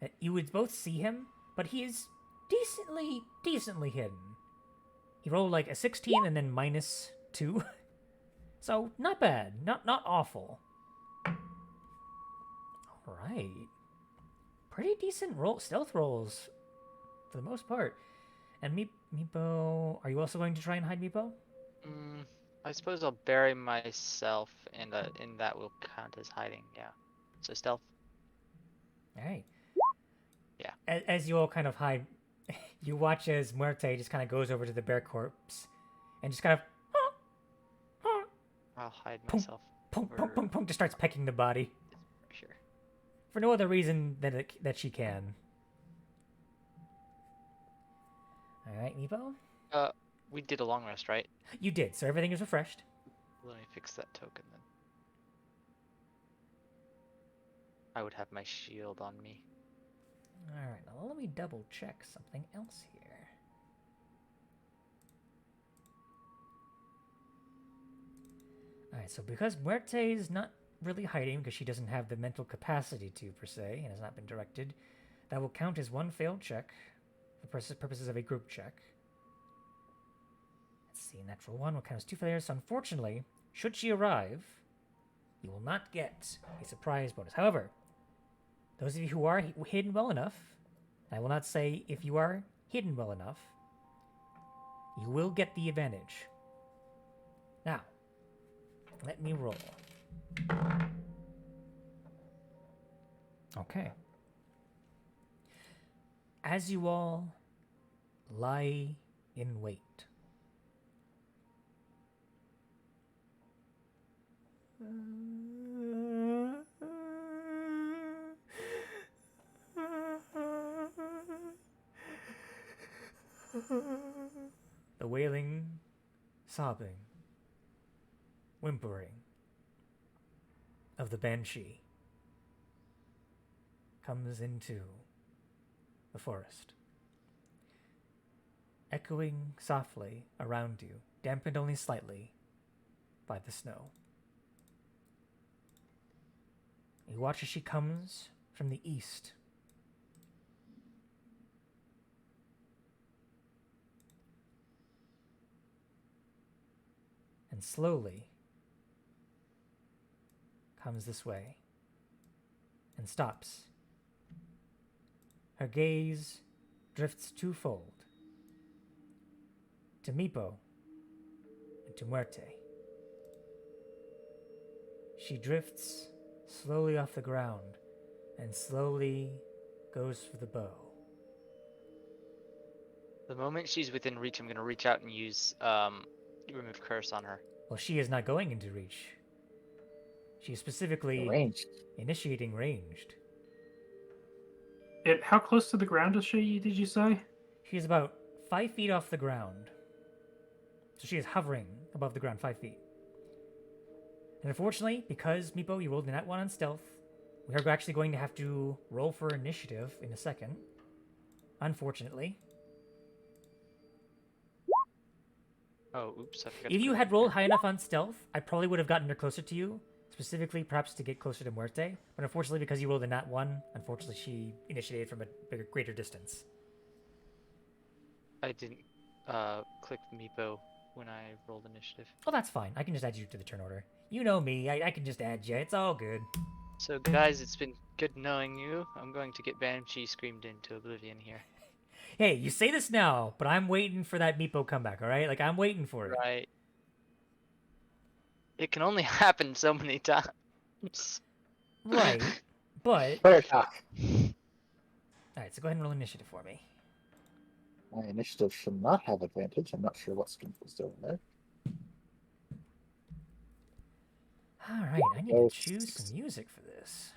Speaker 1: that you would both see him, but he is decently hidden. He rolled a 16 and then -2. So not bad, not awful. All right. pretty decent stealth rolls for the most part. And Meepo, are you also going to try and hide Meepo?
Speaker 2: I suppose I'll bury myself, and that will count as hiding. Yeah. So stealth.
Speaker 1: All right.
Speaker 2: Yeah.
Speaker 1: As you all kind of hide, you watch as Muerte just kind of goes over to the bear corpse and just kind of
Speaker 2: I'll hide
Speaker 1: Pum,
Speaker 2: myself.
Speaker 1: pum, pum, pum, pum, just starts pecking the body
Speaker 2: Sure.
Speaker 1: for no other reason than that she can. All right, Meepo?
Speaker 2: We did a long rest, right?
Speaker 1: You did, so everything is refreshed.
Speaker 2: Let me fix that token then. I would have my shield on me.
Speaker 1: All right, now let me double check something else here. All right, so because Muerte is not really hiding because she doesn't have the mental capacity to, per se, and has not been directed, that will count as one failed check for purposes of a group check. Let's see, natural one will count as 2 failures. So unfortunately, should she arrive, you will not get a surprise bonus. However, those of you who are hidden well enough, I will not say if you are hidden well enough, you will get the advantage. Now, let me roll. Okay. As you all lie in wait, the wailing, sobbing, whimpering of the banshee comes into the forest, echoing softly around you, dampened only slightly by the snow. You watch as she comes from the east. And slowly comes this way and stops. Her gaze drifts twofold to Meepo and to Muerte. She drifts slowly off the ground and slowly goes for the bow.
Speaker 2: The moment she's within reach, I'm gonna reach out and use remove curse on her.
Speaker 1: Well, she is not going into reach. She is specifically
Speaker 4: Range.
Speaker 1: initiating ranged.
Speaker 5: How close to the ground is she, did you say?
Speaker 1: She is about 5 feet off the ground. So she is hovering above the ground 5 feet. And unfortunately, because Meepo, you rolled a nat 1 on stealth, we are actually going to have to roll for initiative in a second. Unfortunately.
Speaker 2: Oh, oops! I forgot.
Speaker 1: If you had rolled high enough on stealth, I probably would have gotten her closer to you. Specifically, perhaps to get closer to Muerte. But unfortunately, because you rolled a nat 1, unfortunately she initiated from a greater distance.
Speaker 2: I didn't click Meepo when I rolled initiative.
Speaker 1: Oh, that's fine. I can just add you to the turn order. You know me. I can just add you. It's all good.
Speaker 2: So guys, it's been good knowing you. I'm going to get Banshee screamed into oblivion here.
Speaker 1: Hey, you say this now, but I'm waiting for that Meepo comeback, alright? Like, I'm waiting for it.
Speaker 2: Right. It can only happen so many times.
Speaker 1: Right, but...
Speaker 4: Player talk.
Speaker 1: Alright, so go ahead and roll initiative for me.
Speaker 4: My initiative should not have advantage. I'm not sure what Skink was doing there.
Speaker 1: Alright, I need to choose some music for this.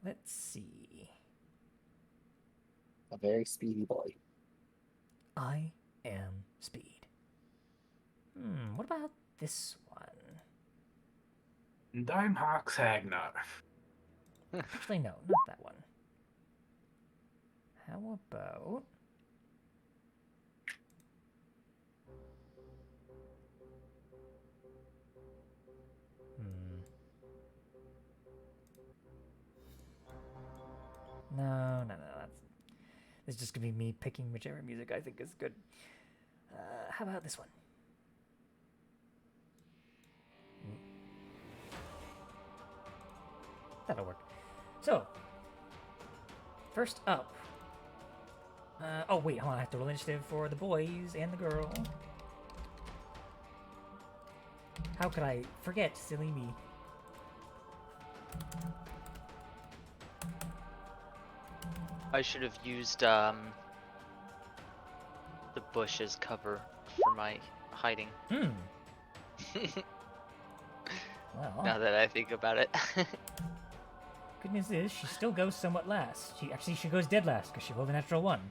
Speaker 1: Let's see.
Speaker 4: A very speedy boy.
Speaker 1: I am speed. What about this one?
Speaker 5: And I'm Hawks Hagnar.
Speaker 1: Actually, no, not that one. How about... No, it's just gonna be me picking whichever music I think is good. How about this one? That'll work. So, first up. Oh, wait, hold on. I have to roll initiative for the boys and the girl. How could I forget? Silly me.
Speaker 2: I should have used the bush as cover for my hiding.
Speaker 1: Well,
Speaker 2: Now that I think about it.
Speaker 1: good news is she still goes somewhat last. She goes dead last because she rolled a natural 1.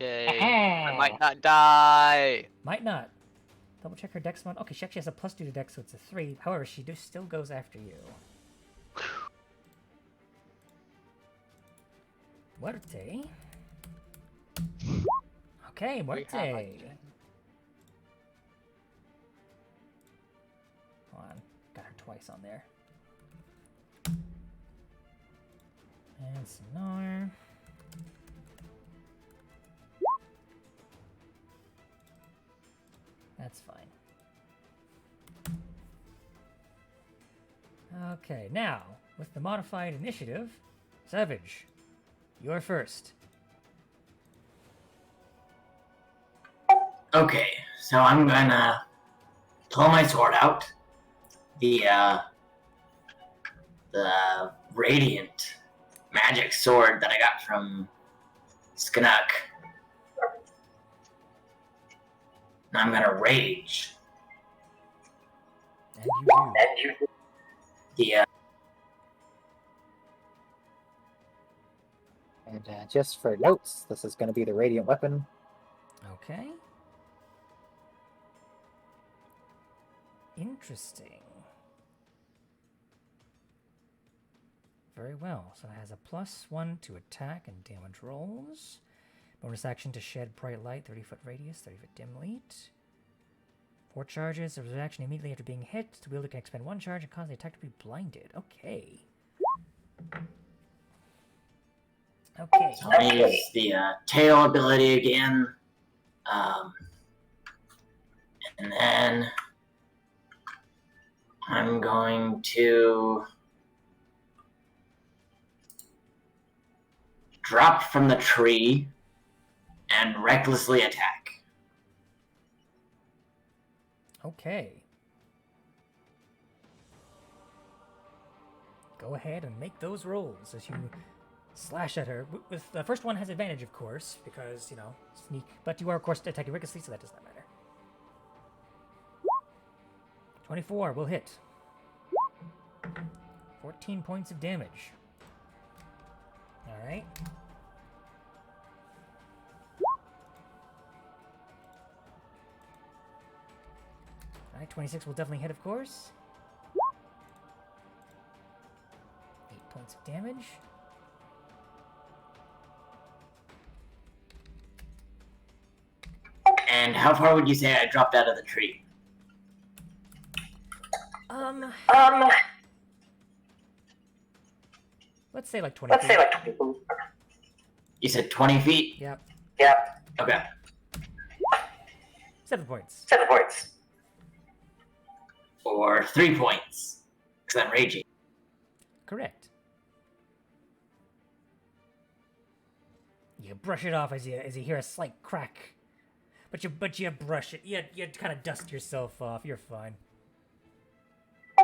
Speaker 2: Yay. I might not die.
Speaker 1: Might not. Double check her dex mod. Okay, she actually has a +2 to dex, so it's a 3. However, she still goes after you. Muerte. Okay, Muerte. Hold on. Got her twice on there. And some more. That's fine. Okay, now, with the modified initiative, Savage, you're first.
Speaker 3: Okay, so I'm gonna pull my sword out. The radiant magic sword that I got from Skanuk. And I'm gonna rage.
Speaker 1: And you do.
Speaker 3: The
Speaker 4: And just for notes, this is going to be the radiant weapon.
Speaker 1: Okay. Interesting. Very well. So it has a +1 to attack and damage rolls. Bonus action to shed bright light, 30-foot radius, 30-foot dim light. 4 charges. There's a reaction immediately after being hit. The wielder can expend 1 charge and cause the attack to be blinded. Okay. Okay.
Speaker 3: so I use the tail ability again. And then I'm going to drop from the tree and recklessly attack.
Speaker 1: Okay. Go ahead and make those rolls as you slash at her. With the first one has advantage, of course, because, you know, sneak. But you are, of course, attacking recklessly, so that does not matter. 24 will hit. 14 points of damage. Alright. Alright, 26 will definitely hit, of course. 8 points of damage.
Speaker 3: And how far would you say I dropped out of the tree?
Speaker 1: Let's say like 20 feet.
Speaker 3: You said 20 feet?
Speaker 1: Yep.
Speaker 3: Okay.
Speaker 1: 7 points.
Speaker 3: Or 3 points. Because I'm raging.
Speaker 1: Correct. You brush it off as you hear a slight crack. But you brush it. You kind of dust yourself off. You're fine.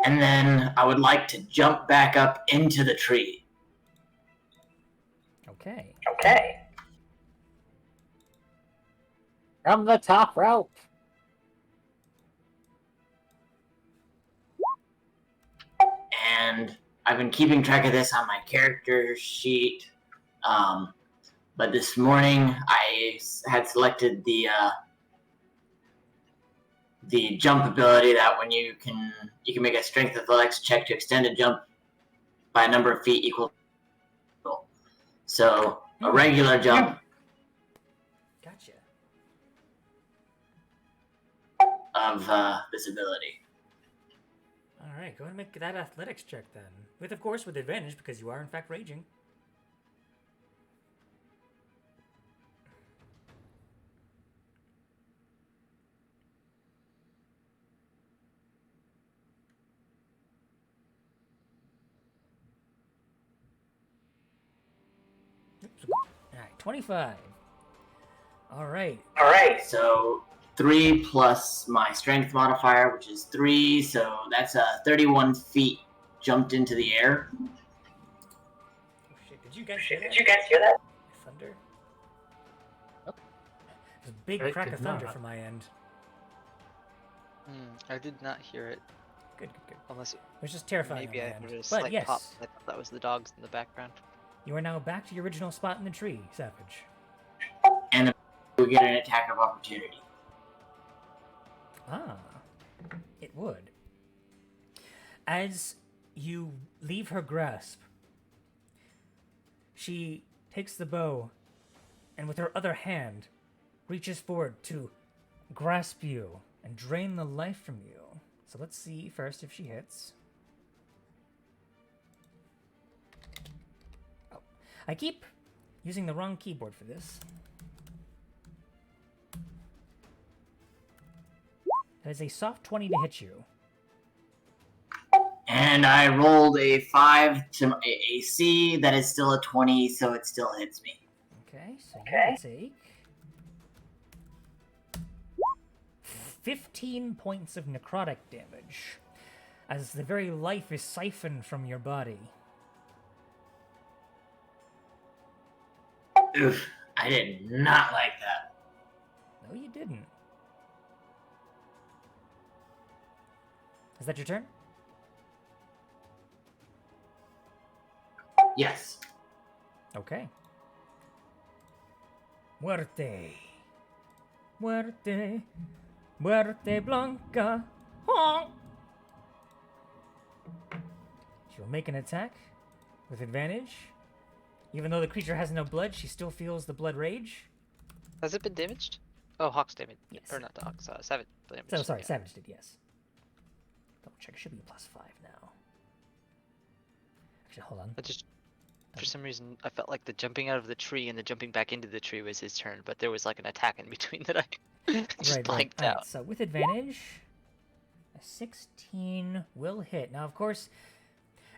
Speaker 3: And then I would like to jump back up into the tree.
Speaker 1: Okay.
Speaker 4: From the top rope.
Speaker 3: And I've been keeping track of this on my character sheet. But this morning I had selected the jump ability that when you can make a strength athletics check to extend a jump by a number of feet equal. So a regular jump
Speaker 1: Gotcha.
Speaker 3: of this ability.
Speaker 1: All right, go ahead and make that athletics check then. With, of course, with advantage because you are in fact raging. 25. All right.
Speaker 3: Alright, so 3 plus my strength modifier, which is 3, so that's 31 feet jumped into the air.
Speaker 1: Oh shit! Did you guys hear that? Thunder. There's a big
Speaker 5: It
Speaker 1: crack
Speaker 5: did
Speaker 1: of thunder
Speaker 5: not.
Speaker 1: from my end.
Speaker 2: I did not hear it.
Speaker 1: Good, good, good.
Speaker 2: Unless
Speaker 1: It was just terrifying
Speaker 2: maybe
Speaker 1: on
Speaker 2: I
Speaker 1: my
Speaker 2: heard
Speaker 1: end.
Speaker 2: a slight
Speaker 1: But yes,
Speaker 2: pop. I thought that was the dogs in the background.
Speaker 1: you are now back to your original spot in the tree, Savage.
Speaker 3: And we get an attack of opportunity.
Speaker 1: Ah, it would. As you leave her grasp, she takes the bow and with her other hand reaches forward to grasp you and drain the life from you. So let's see first if she hits. Oh, I keep using the wrong keyboard for this. That is a soft 20 to hit you.
Speaker 3: And I rolled a 5 to my AC. That is still a 20, so it still hits me.
Speaker 1: Okay, so you take 15 points of necrotic damage as the very life is siphoned from your body.
Speaker 3: Oof, I did not like that.
Speaker 1: No, you didn't. Is that your turn?
Speaker 3: Yes.
Speaker 1: Okay. Muerte. Muerte. Muerte Blanca. Honk. She'll make an attack with advantage. Even though the creature has no blood, she still feels the blood rage.
Speaker 2: Has it been damaged? Oh, Hawk's damage.
Speaker 1: Yes.
Speaker 2: Or not the Hawk's, Savage damage.
Speaker 1: So sorry,
Speaker 2: yeah.
Speaker 1: Savage did, yes. Double check. It should be a +5 now. Actually, hold on.
Speaker 2: I just, for some reason, I felt like the jumping out of the tree and the jumping back into the tree was his turn, but there was like an attack in between that I just blanked
Speaker 1: Alright,
Speaker 2: out.
Speaker 1: so with advantage, a 16 will hit. Now, of course,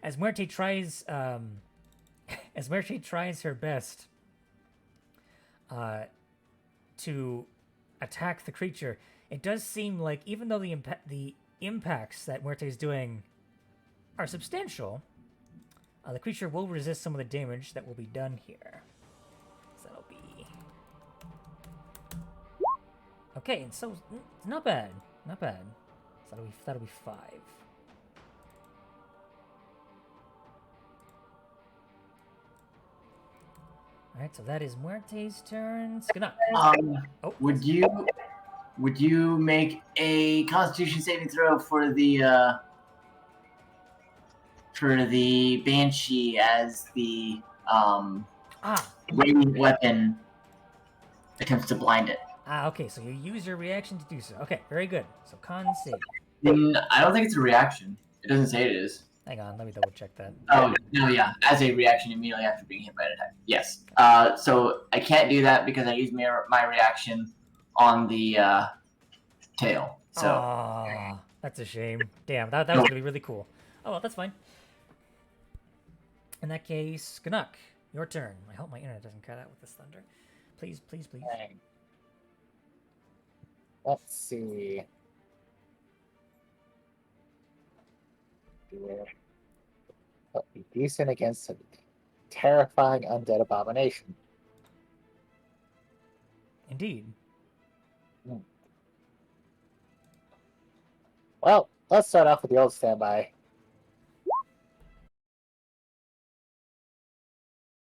Speaker 1: as Muerte tries, as Muerte tries her best to attack the creature, it does seem like even though the impacts that Muerte is doing are substantial, the creature will resist some of the damage that will be done here. So that'll be okay, and so not bad, not bad. So that'll be 5. All right, so that is Muerte's turn. Skana. Oh,
Speaker 3: Would you make a Constitution saving throw for the Banshee as the ranged weapon attempts to blind it?
Speaker 1: okay, so you use your reaction to do so. Okay, very good. So con save.
Speaker 3: I don't think it's a reaction. It doesn't say it is.
Speaker 1: Hang on, let me double check that.
Speaker 3: Oh, no, yeah. As a reaction immediately after being hit by an attack. Yes. So I can't do that because I used my reaction on the tail. So
Speaker 1: Aw, that's a shame. Damn, that was gonna be really cool. Oh well, that's fine. In that case, Canuck, your turn. I hope my internet doesn't cut out with this thunder. Please, please, please.
Speaker 4: Dang. Let's see. But be decent against a terrifying undead abomination.
Speaker 1: Indeed.
Speaker 4: Well, let's start off with the old standby.